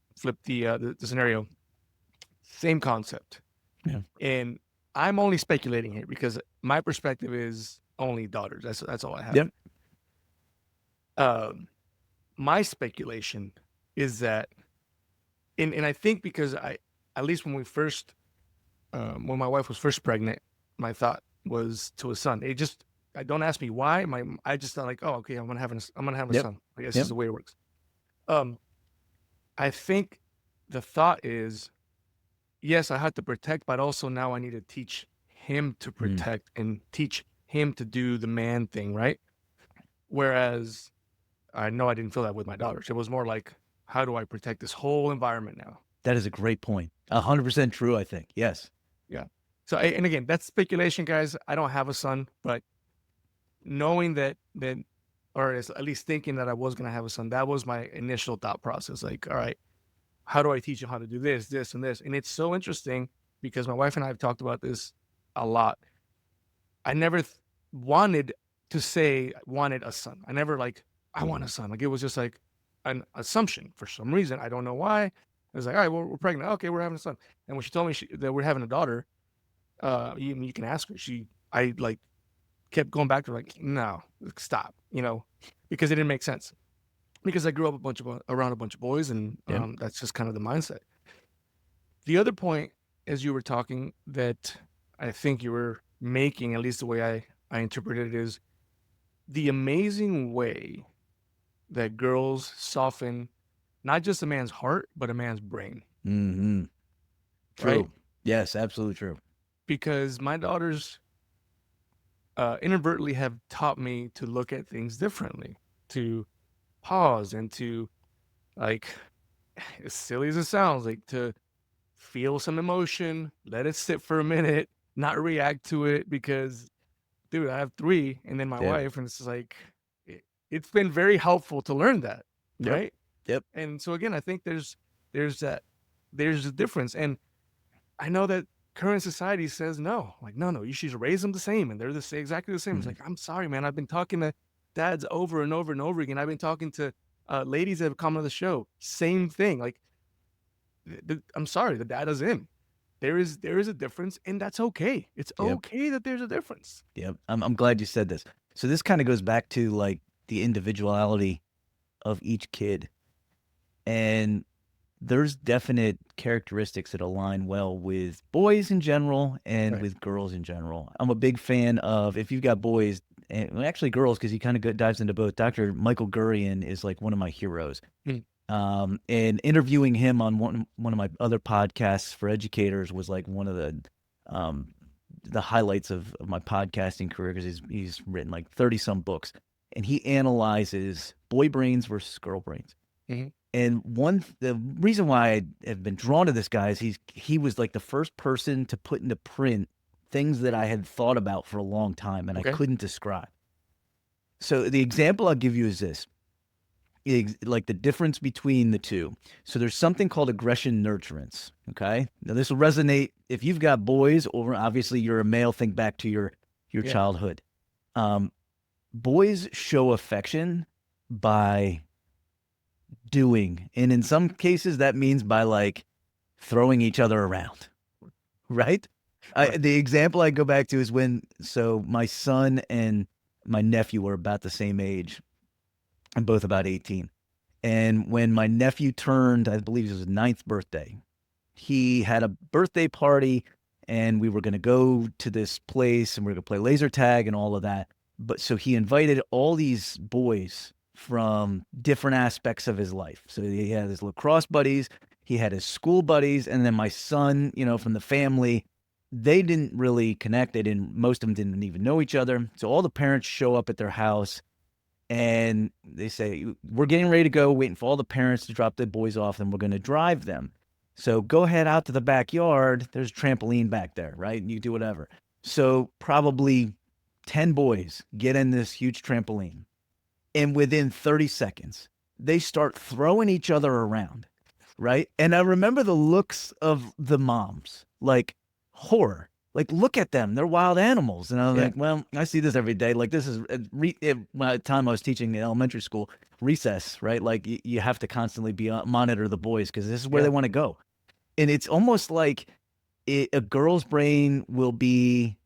the scenario, same concept. Yeah. And I'm only speculating here because my perspective is only daughters. That's all I have. Yep. My speculation is that, and I think because at least when we first, when my wife was first pregnant, my thought was to a son. Don't ask me why. I just thought like, oh, okay, I'm gonna have a Yep. son. I guess Yep. this is the way it works. I think the thought is, yes, I had to protect, but also now I need to teach him to protect and teach him to do the man thing, right? Whereas I know I didn't feel that with my daughters. It was more like, how do I protect this whole environment now? That is a great point. 100% true, I think. Yes. Yeah. So, and again, that's speculation, guys. I don't have a son, but knowing that, or at least thinking that I was going to have a son, that was my initial thought process. Like, all right, how do I teach him how to do this, this, and this? And it's so interesting because my wife and I have talked about this a lot. I never wanted to say I wanted a son. I never I want a son. Like it was just like an assumption for some reason. I don't know why. I was like, all right, well, we're pregnant. Okay, we're having a son. And when she told me that we're having a daughter, you can ask her. I kept going back to her, like, no, stop, because it didn't make sense. Because I grew up around a bunch of boys, and that's just kind of the mindset. The other point, as you were talking, that I think you were making, at least the way I interpreted it, is the amazing way that girls soften not just a man's heart, but a man's brain. Mm-hmm. True. Right? Yes, absolutely true. Because my daughters inadvertently have taught me to look at things differently, to pause and to, like, as silly as it sounds, like to feel some emotion, let it sit for a minute, not react to it, because dude, I have 3 and then my wife, and it's just like it's been very helpful to learn that. Yep. Right. Yep. And so again, I think there's a difference. And I know that current society says no, like, no, you should raise them the same. And they're exactly the same. It's like, I'm sorry, man. I've been talking to dads over and over and over again. I've been talking to ladies that have come on the show. Same thing. Like, I'm sorry, the data's in. There is a difference, and that's okay. It's okay that there's a difference. Yep. I'm glad you said this. So this kind of goes back to like the individuality of each kid. And there's definite characteristics that align well with boys in general and with girls in general. I'm a big fan of, if you've got boys, and actually girls, because he kind of dives into both. Dr. Michael Gurian is like one of my heroes. And interviewing him on one of my other podcasts for educators was like one of the highlights of my podcasting career, because he's written like 30 some books, and he analyzes boy brains versus girl brains. And the reason why I have been drawn to this guy is he was like the first person to put into print things that I had thought about for a long time and I Okay. couldn't describe. So the example I'll give you is this. Like the difference between the two. So there's something called aggression nurturance. Okay. Now this will resonate if you've got boys, or obviously you're a male, think back to your Yeah. childhood. Boys show affection by doing. And in some cases that means by like throwing each other around. Right? Right. The example I go back to is so my son and my nephew were about the same age. I'm both about 18. And when my nephew turned, I believe it was his 9th birthday, he had a birthday party and we were going to go to this place and we are going to play laser tag and all of that. But so he invited all these boys from different aspects of his life. So he had his lacrosse buddies, he had his school buddies, and then my son, from the family, they didn't really connect. Most of them didn't even know each other. So all the parents show up at their house and they say, we're getting ready to go, waiting for all the parents to drop the boys off, and we're going to drive them. So go ahead out to the backyard. There's a trampoline back there, right? And you do whatever. So probably 10 boys get in this huge trampoline. And within 30 seconds, they start throwing each other around, right? And I remember the looks of the moms, like horror. Like, look at them. They're wild animals. And I was like, well, I see this every day. Like, this is by the time I was teaching in elementary school, recess, right? Like, you have to constantly monitor the boys because this is where they want to go. And it's almost like a girl's brain will be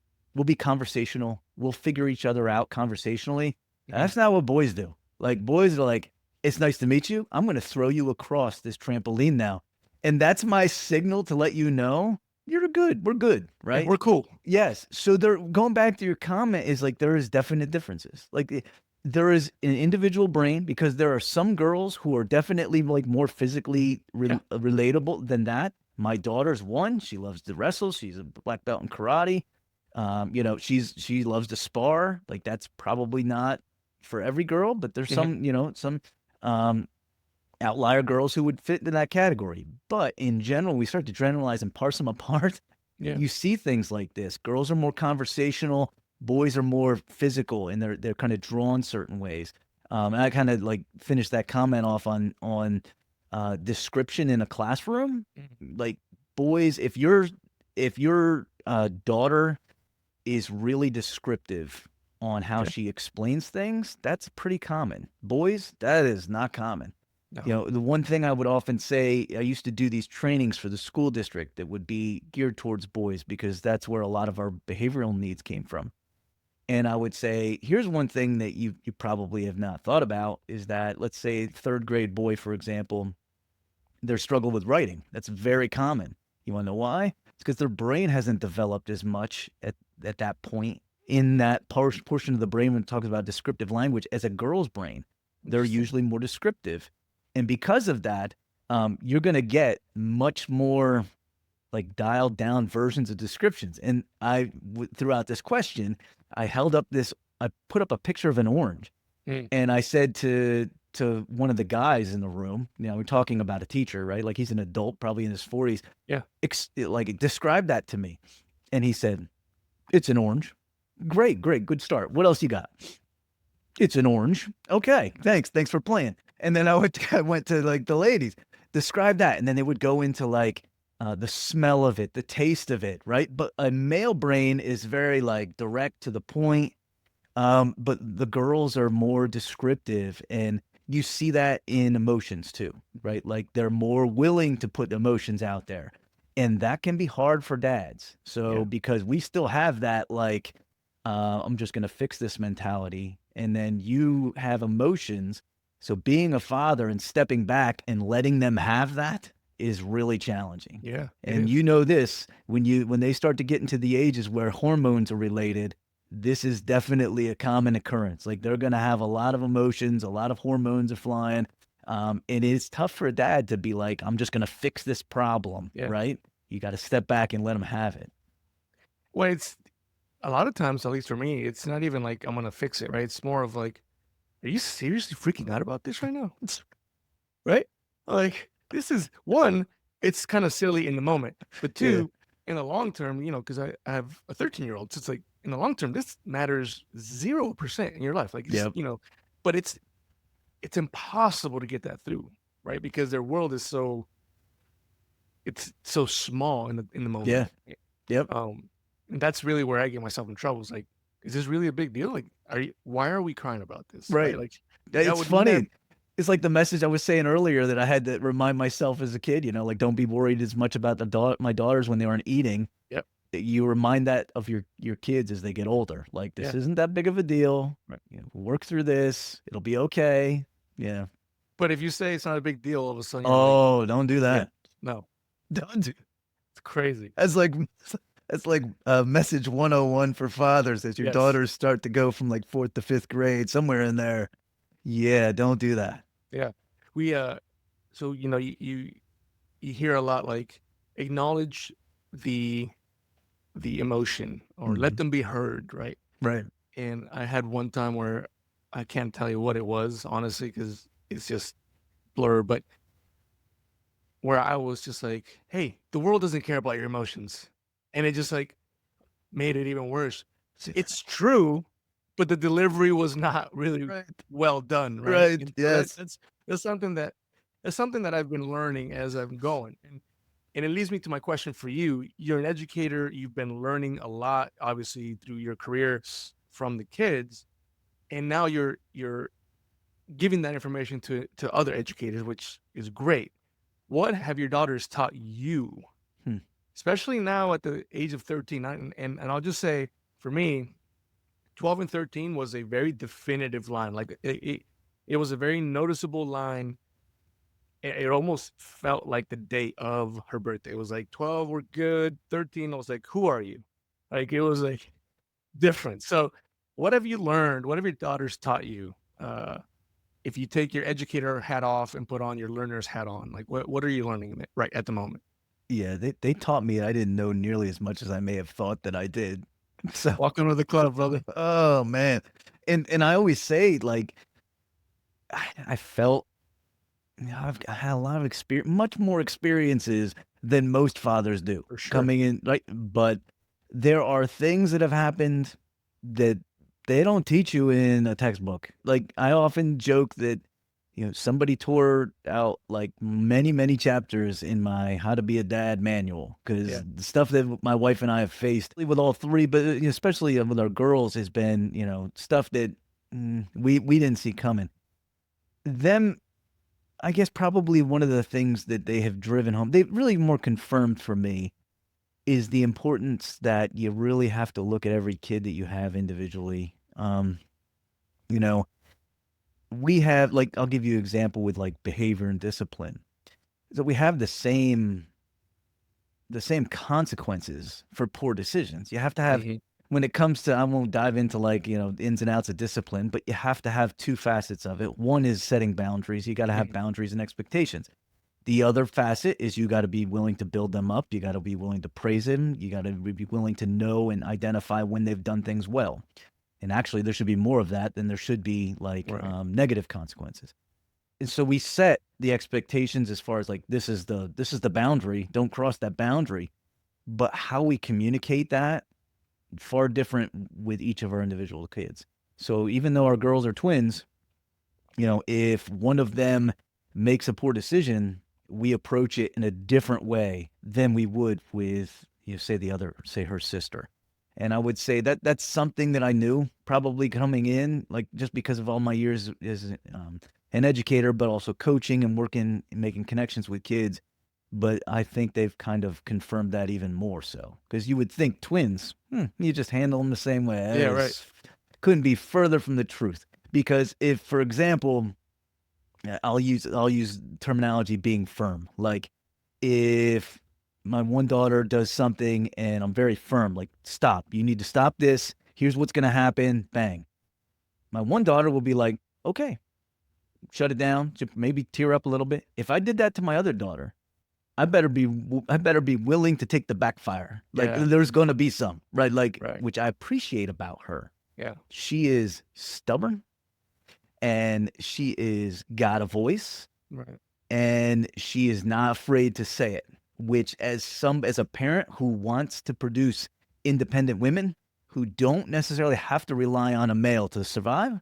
conversational. We'll figure each other out conversationally. That's not what boys do. Like, boys are like, it's nice to meet you. I'm going to throw you across this trampoline now. And that's my signal to let you know you're good. We're good, right? We're cool. Yes. So going back to your comment is like, there is definite differences. Like there is an individual brain because there are some girls who are definitely like more physically relatable than that. My daughter's one. She loves to wrestle. She's a black belt in karate. She loves to spar. Like that's probably not for every girl, but there's some outlier girls who would fit into that category. But in general, we start to generalize and parse them apart. Yeah. You see things like this. Girls are more conversational. Boys are more physical, and they're kind of drawn certain ways. And I kind of like finished that comment off on description in a classroom. Like boys, if your daughter is really descriptive on how she explains things, that's pretty common. Boys, that is not common. No. The one thing I would often say, I used to do these trainings for the school district that would be geared towards boys because that's where a lot of our behavioral needs came from. And I would say, here's one thing that you probably have not thought about is that, let's say 3rd grade boy, for example, their struggle with writing. That's very common. You want to know why? It's because their brain hasn't developed as much at that point in that portion of the brain when it talks about descriptive language as a girl's brain. They're usually more descriptive. And because of that, you're going to get much more like dialed down versions of descriptions. And throughout this question, I put up a picture of an orange and I said to one of the guys in the room, we're talking about a teacher, right? Like he's an adult, probably in his 40s. Yeah. Describe that to me. And he said, it's an orange. Great. Good start. What else you got? It's an orange. Okay. Thanks for playing. And then I went to like the ladies, describe that. And then they would go into like the smell of it, the taste of it, right? But a male brain is very like direct to the point. But the girls are more descriptive, and you see that in emotions too, right? Like they're more willing to put emotions out there. And that can be hard for dads. So because we still have that like, I'm just going to fix this mentality. And then you have emotions. So being a father and stepping back and letting them have that is really challenging. Yeah. And this, when they start to get into the ages where hormones are related, this is definitely a common occurrence. Like they're going to have a lot of emotions, a lot of hormones are flying. And it's tough for a dad to be like, I'm just going to fix this problem, right? You got to step back and let them have it. Well, it's a lot of times, at least for me, it's not even like I'm going to fix it, right? It's more of like, are you seriously freaking out about this right now? Right? Like, this is one, it's kind of silly in the moment. But two, in the long term, because I have a 13-year-old, so it's like in the long term, this matters 0% in your life. Like, Yep. but it's impossible to get that through, right? Because their world is it's so small in the Yeah. moment. Yep. And that's really where I get myself in trouble. It's like, is this really a big deal? Like, why are we crying about this? Right? Right. Like, that It's would never. funny. It's like the message I was saying earlier that I had to remind myself as a kid, like don't be worried as much about my daughters when they aren't eating. Yep. You remind that of your kids as they get older. Like this Yeah. isn't that big of a deal. Right. We'll work through this. It'll be okay. Yeah. But if you say it's not a big deal, all of a sudden you're like, Oh, don't do yeah, that. no, Don't do. it's crazy. That's like message 101 for fathers as your Yes. daughters start to go from like 4th to 5th grade, somewhere in there. Yeah, don't do that. Yeah. We so you hear a lot like acknowledge the emotion or let Mhm. them be heard, right? Right. And I had one time where I can't tell you what it was, honestly, because it's just blur, but where I was just like, hey, the world doesn't care about your emotions. And it just like made it even worse. It's true, but the delivery was not really Right. well done, right? Right. And so Yes. that's something that I've been learning as I'm going. And it leads me to my question for you. You're an educator, you've been learning a lot, obviously, through your career from the kids, and now you're giving that information to other educators, which is great. What have your daughters taught you, Hmm. especially now at the age of 13? And I'll just say, for me, 12 and 13 was a very definitive line. Like it was a very noticeable line. It almost felt like the day of her birthday. It was like 12, we're good. 13, I was like, who are you? Like it was like different. So what have you learned? What have your daughters taught you? If you take your educator hat off and put on your learner's hat on, like what are you learning right at the moment? Yeah, they taught me I didn't know nearly as much as I may have thought that I did. So, Welcome to the club, brother. oh man. And I always say like I felt I had a lot of experience, much more experiences than most fathers do For sure. coming in, right? But there are things that have happened that they don't teach you in a textbook. Like I often joke that, somebody tore out like many, many chapters in my How to Be a Dad manual Yeah. because the stuff that my wife and I have faced with all three, but especially with our girls, has been, stuff that we didn't see coming. Them I guess probably one of the things that they have driven home, they really more confirmed for me, is the importance that you really have to look at every kid that you have individually. You know, we have like I'll give you an example with like behavior and discipline. So we have the same consequences for poor decisions. You have to have Mhm. when it comes to I won't dive into like, the ins and outs of discipline, but you have to have two facets of it. One is setting boundaries. You got to have Mhm. boundaries and expectations. The other facet is you gotta be willing to build them up, you gotta be willing to praise them, you gotta be willing to know and identify when they've done things well, and actually, there should be more of that than there should be, like, Right. negative consequences, and so we set the expectations as far as, like, this is the boundary, don't cross that boundary, but how we communicate that, far different with each of our individual kids. So even though our girls are twins, if one of them makes a poor decision, we approach it in a different way than we would with, say her sister. And I would say that that's something that I knew probably coming in, like just because of all my years as an educator, but also coaching and working and making connections with kids. But I think they've kind of confirmed that even more so. Because you would think twins, you just handle them the same way. Yeah, right. Couldn't be further from the truth. Because if, for example, I'll use terminology being firm. Like if my one daughter does something and I'm very firm, like stop. You need to stop this. Here's what's gonna happen. Bang. My one daughter will be like, okay, shut it down. Maybe tear up a little bit. If I did that to my other daughter, I better be willing to take the backfire. Like Yeah. there's gonna be some, right? Like Right. which I appreciate about her. Yeah. She is stubborn and she is got a voice Right. and she is not afraid to say it which as a parent who wants to produce independent women who don't necessarily have to rely on a male to survive,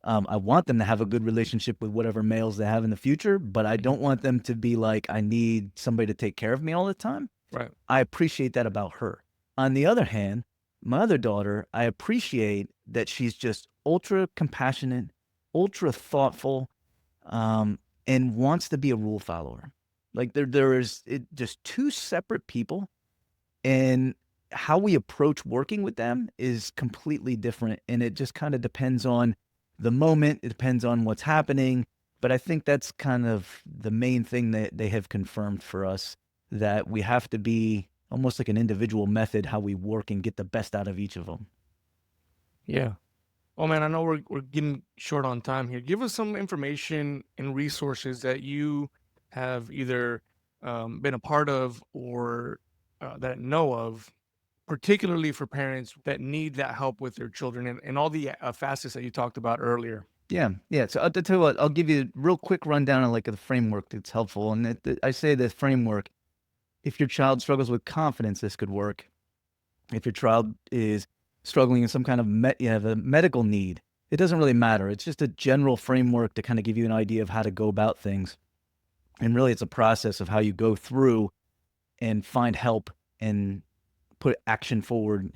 I want them to have a good relationship with whatever males they have in the future, but I don't want them to be like, I need somebody to take care of me all the time. Right. I appreciate that about her. On the other hand, my other daughter, I appreciate that she's just ultra compassionate, ultra thoughtful, and wants to be a rule follower. Like there is just two separate people, and how we approach working with them is completely different. And it just kind of depends on the moment. It depends on what's happening. But I think that's kind of the main thing that they have confirmed for us, that we have to be almost like an individual method, how we work and get the best out of each of them. Yeah. Oh man, I know we're getting short on time here. Give us some information and resources that you have either been a part of or that know of, particularly for parents that need that help with their children and all the facets that you talked about earlier. Yeah, yeah. So I'll tell you what, I'll give you a real quick rundown on like the framework that's helpful. And I say the framework, if your child struggles with confidence, this could work. If your child is struggling in some kind of you have a medical need, it doesn't really matter. It's just a general framework to kind of give you an idea of how to go about things. And really, it's a process of how you go through and find help and put action forward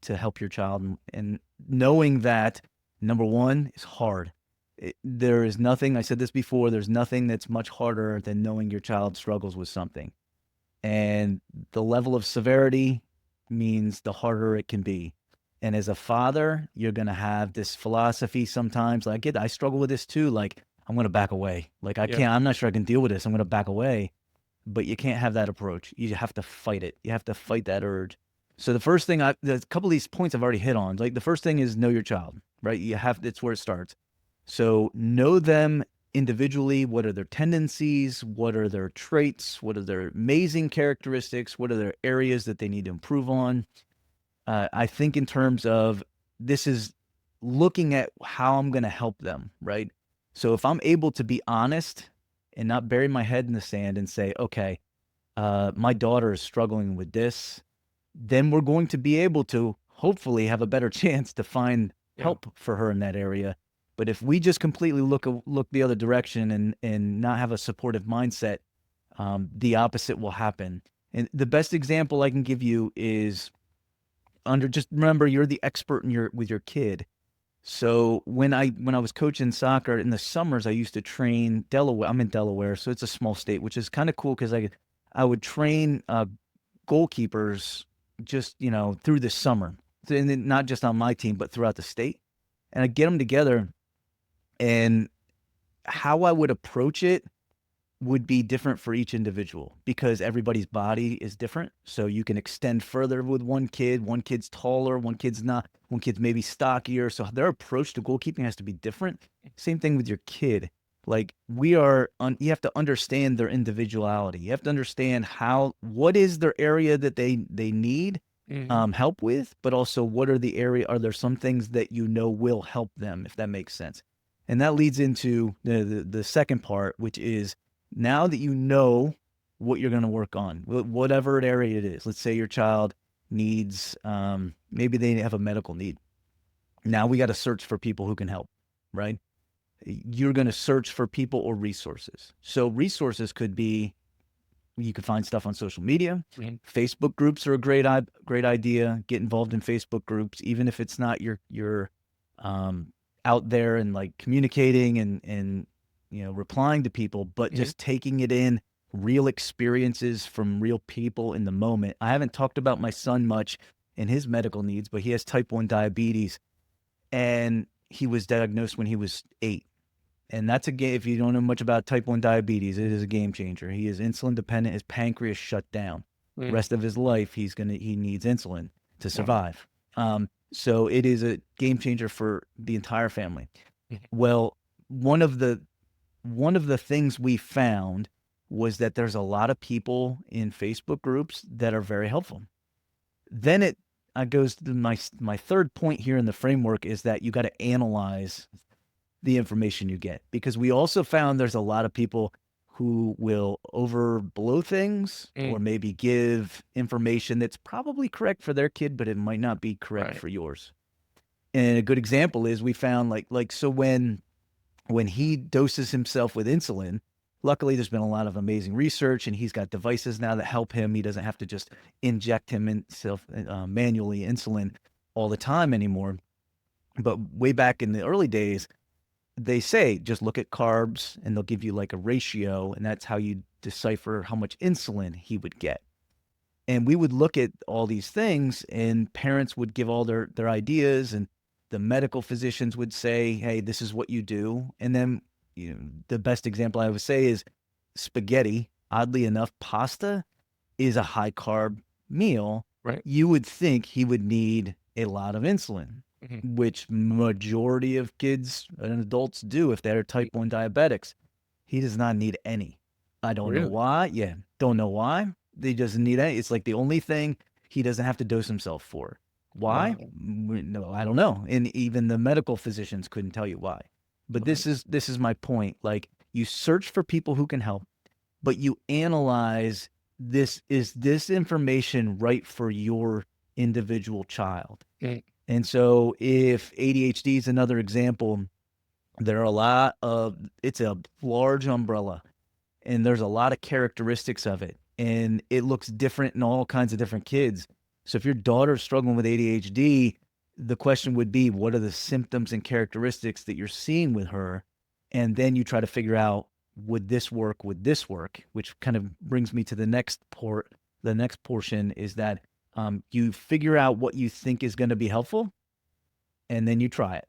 to help your child. And knowing that, number one, is hard. There is nothing, I said this before, there's nothing that's much harder than knowing your child struggles with something. And the level of severity means the harder it can be. And as a father, you're going to have this philosophy sometimes, like, I struggle with this too. Like, I'm going to back away. Like, I'm not sure I can deal with this. I'm going to back away. But you can't have that approach. You have to fight it. You have to fight that urge. So the first thing, there's a couple of these points I've already hit on. Like the first thing is know your child, right? It's where it starts. So know them individually. What are their tendencies? What are their traits? What are their amazing characteristics? What are their areas that they need to improve on? I think in terms of this is looking at how I'm going to help them, right? So if I'm able to be honest and not bury my head in the sand and say, okay, my daughter is struggling with this, then we're going to be able to hopefully have a better chance to find help for her in that area. But if we just completely look the other direction and not have a supportive mindset, the opposite will happen. And the best example I can give you is just remember, you're the expert with your kid. So when I was coaching soccer in the summers, I used to train Delaware. I'm in Delaware, so it's a small state, which is kind of cool because I would train goalkeepers just through the summer, and not just on my team but throughout the state. And I'd get them together, and how I would approach it would be different for each individual because everybody's body is different. So you can extend further with one kid. One kid's taller, one kid's not, one kid's maybe stockier. So their approach to goalkeeping has to be different. Same thing with your kid. Like you have to understand their individuality. You have to understand what is their area that they need help with, but also are there some things that will help them, if that makes sense. And that leads into the second part, which is, now that you know what you're going to work on, whatever area it is, let's say your child needs, maybe they have a medical need. Now we got to search for people who can help, right? You're going to search for people or resources. So resources could be, you could find stuff on social media. Facebook groups are a great idea. Get involved in Facebook groups, even if it's not your out there and like communicating and replying to people, but just taking it in, real experiences from real people in the moment. I haven't talked about my son much and his medical needs, but he has type 1 diabetes, and he was diagnosed when he was 8. And that's if you don't know much about type 1 diabetes, it is a game changer. He is insulin dependent. His pancreas shut down. The rest of his life, he needs insulin to survive. So it is a game changer for the entire family. Well, one of the things we found was that there's a lot of people in Facebook groups that are very helpful. Then it goes to my third point here in the framework, is that you got to analyze the information you get, because we also found there's a lot of people who will overblow things or Mm, maybe give information that's probably correct for their kid, but it might not be correct right. for yours. And a good example is we found so when he doses himself with insulin, luckily there's been a lot of amazing research and he's got devices now that help him. He doesn't have to just inject himself manually insulin all the time anymore. But way back in the early days, they say just look at carbs and they'll give you like a ratio, and that's how you decipher how much insulin he would get. And we would look at all these things, and parents would give all their ideas, and the medical physicians would say, hey, this is what you do. And then the best example I would say is spaghetti. Oddly enough, pasta is a high carb meal. Right. You would think he would need a lot of insulin, Mhm. which majority of kids and adults do if they're type 1 diabetics. He does not need any. I don't know Really? why. Yeah, don't know why. He doesn't need any. It's like the only thing he doesn't have to dose himself for. Why? Wow. No, I don't know. And even the medical physicians couldn't tell you why. But Right. this is my point. Like, you search for people who can help, but you analyze this. Is this information right for your individual child? Mm, And so if ADHD is another example, there are a lot of, it's a large umbrella and there's a lot of characteristics of it. And it looks different in all kinds of different kids. So if your daughter's struggling with ADHD, the question would be, what are the symptoms and characteristics that you're seeing with her? And then you try to figure out, would this work? Would this work? Which kind of brings me to the next portion is that you figure out what you think is going to be helpful, and then you try it.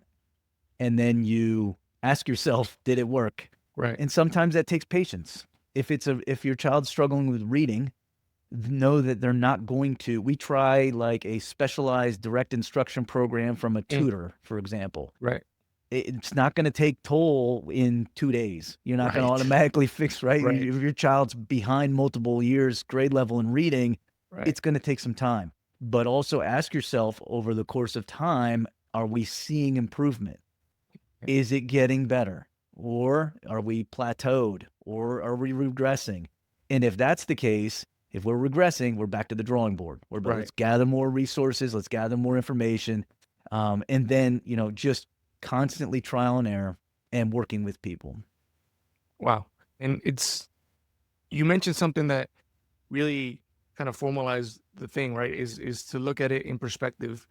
And then you ask yourself, did it work? right. And sometimes that takes patience. If your child's struggling with reading, know that they're not going to. We try like a specialized direct instruction program from a Mm, tutor, for example. right. It's not going to take toll in 2 days. You're not going to Right. automatically fix, right? Right. If your child's behind multiple years grade level in reading, Right. it's going to take some time. But also ask yourself over the course of time, are we seeing improvement? Is it getting better? Or are we plateaued? Or are we regressing? And if that's the case, if we're regressing, we're back to the drawing board. Right. Let's gather more resources, let's gather more information, and then just constantly trial and error and working with people. Wow. And you mentioned something that really kind of formalized the thing, right? Is to look at it in perspective.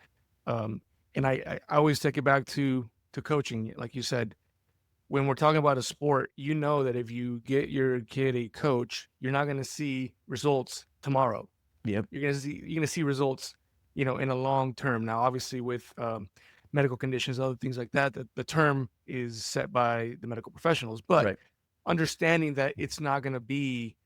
Um, and I always take it back to coaching. Like you said, when we're talking about a sport, you know that if you get your kid a coach, you're not going to see results tomorrow. Yep. You're gonna see results, in a long term. Now, obviously, with medical conditions, other things like that, the term is set by the medical professionals. But Right. understanding that it's not going to be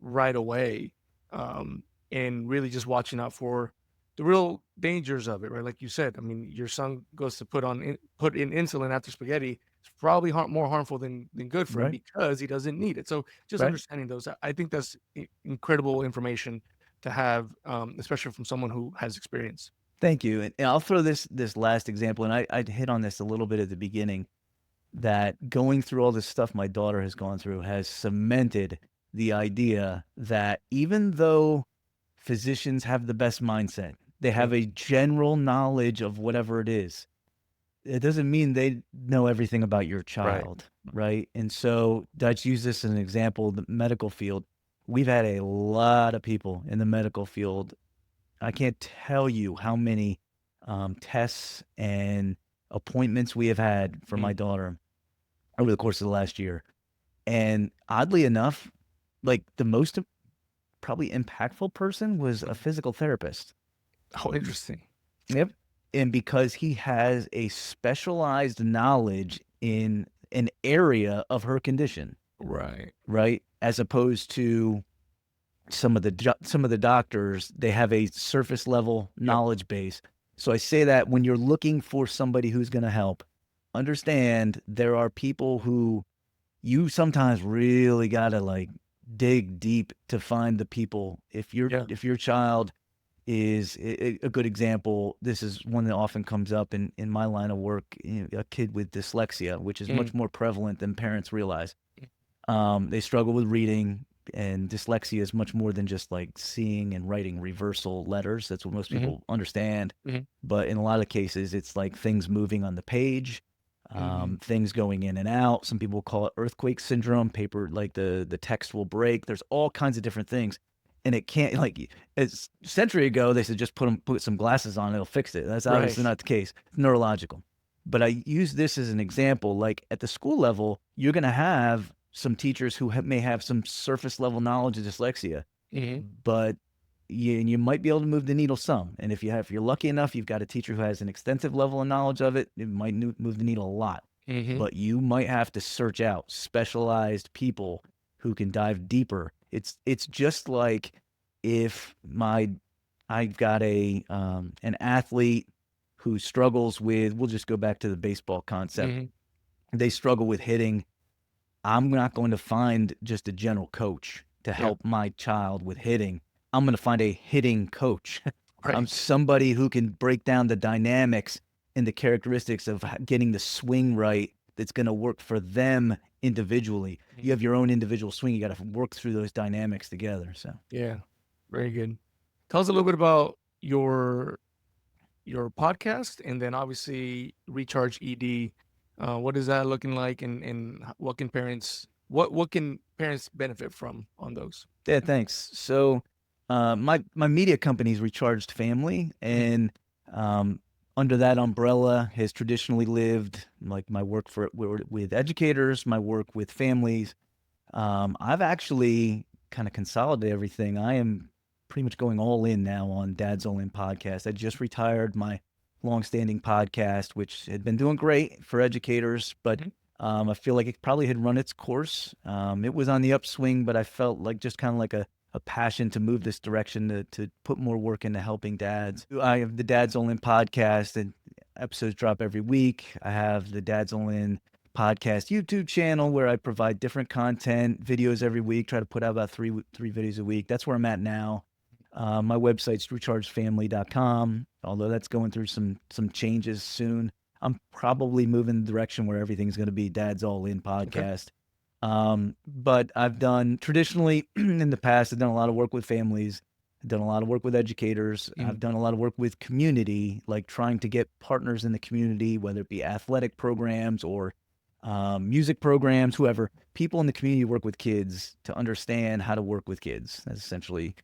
right away, um, and really just watching out for the real dangers of it, right? Like you said, I mean, your son goes to put in insulin after spaghetti. It's probably more harmful than good for him Right. because he doesn't need it. So just Right. understanding those, I think that's incredible information to have, especially from someone who has experience. Thank you. And I'll throw this last example, and I hit on this a little bit at the beginning, that going through all this stuff my daughter has gone through has cemented the idea that even though physicians have the best mindset, they have Mm, a general knowledge of whatever it is, it doesn't mean they know everything about your right. child, right? And so let's use this as an example, the medical field. We've had a lot of people in the medical field. I can't tell you how many tests and appointments we have had for my Mm, daughter over the course of the last year. And oddly enough, like the most probably impactful person was a mm. physical therapist. Oh, interesting. Yep. And because he has a specialized knowledge in an area of her condition, Right. right? As opposed to some of the doctors, they have a surface level Yep. knowledge base. So I say that when you're looking for somebody who's going to help, understand there are people who you sometimes really got to like dig deep to find the people. Yeah. If your child is a good example, this is one that often comes up in my line of work, a kid with dyslexia, which is Mm, much more prevalent than parents realize. They struggle with reading, and dyslexia is much more than just like seeing and writing reversal letters. That's what most people understand. But in a lot of cases, it's like things moving on the page, things going in and out. Some people call it earthquake syndrome. Paper, like the text will break. There's all kinds of different things. And it can't, like, a century ago, they said just put some glasses on, it'll fix it. That's obviously not the case. It's neurological. But I use this as an example. Like at the school level, you're going to have some teachers who may have some surface level knowledge of dyslexia, but you might be able to move the needle some. And if you're lucky enough, you've got a teacher who has an extensive level of knowledge of it, it might move the needle a lot. But you might have to search out specialized people who can dive deeper. It's just like if I've got an athlete who struggles with, we'll just go back to the baseball concept. They struggle with hitting. I'm not going to find just a general coach to help my child with hitting. I'm going to find a hitting coach. I'm somebody who can break down the dynamics and the characteristics of getting the swing right that's going to work for them individually. You have your own individual swing. You got to work through those dynamics together. So yeah, very good. Tell us a little bit about your podcast, and then obviously Recharge ED. What is that looking like, and what can parents benefit from on those? Yeah, thanks. So my media company is Recharged Family, and under that umbrella has traditionally lived like my work with educators, my work with families. I've actually kind of consolidated everything. I am pretty much going all in now on Dad's All In podcast. I just retired my longstanding podcast, which had been doing great for educators, but I feel like it probably had run its course. It was on the upswing, but I felt like just kind of like a passion to move this direction, to put more work into helping dads. I have the Dad's All In podcast, and episodes drop every week. I have the Dad's All In podcast YouTube channel where I provide different content, videos every week, try to put out about three videos a week. That's where I'm at now. My website's rechargefamily.com, although that's going through some changes soon. I'm probably moving the direction where everything's going to be Dad's All In podcast. But I've done traditionally in the past, I've done a lot of work with families. I've done a lot of work with educators. I've done a lot of work with community, like trying to get partners in the community, whether it be athletic programs or music programs, whoever. People in the community work with kids to understand how to work with kids. That's essentially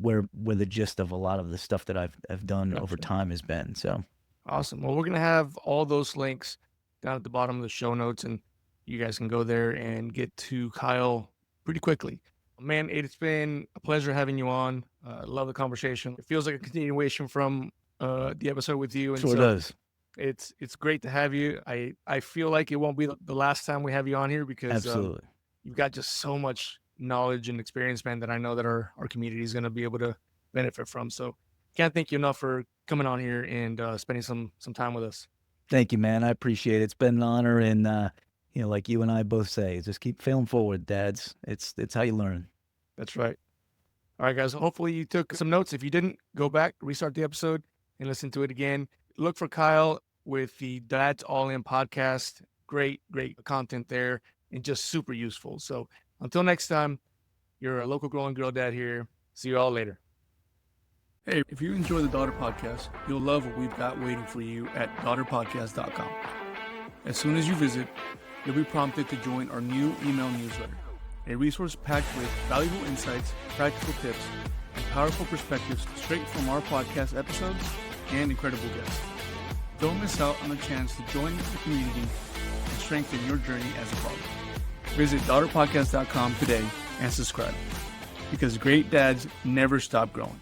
where the gist of a lot of the stuff that I've done over time has been. So awesome. Well, we're gonna have all those links down at the bottom of the show notes, and you guys can go there and get to Kyle pretty quickly. Man, it's been a pleasure having you on. Love the conversation. It feels like a continuation from the episode with you. And sure does. It's great to have you. I feel like it won't be the last time we have you on here, because Absolutely. You've got just so much knowledge and experience, man, that I know that our community is going to be able to benefit from. So can't thank you enough for coming on here and spending some time with us. Thank you, man. I appreciate it. It's been an honor. And, like you and I both say, just keep failing forward, dads. It's how you learn. That's right. All right, guys. Hopefully you took some notes. If you didn't, go back, restart the episode and listen to it again. Look for Kyle with the Dad's All In podcast. Great content there, and just super useful. So until next time, you're a local Growing Girl Dad here. See you all later. Hey, if you enjoy the Daughter Podcast, you'll love what we've got waiting for you at daughterpodcast.com. As soon as you visit, you'll be prompted to join our new email newsletter, a resource packed with valuable insights, practical tips, and powerful perspectives straight from our podcast episodes and incredible guests. Don't miss out on the chance to join the community and strengthen your journey as a father. Visit daughterpodcast.com today and subscribe, because great dads never stop growing.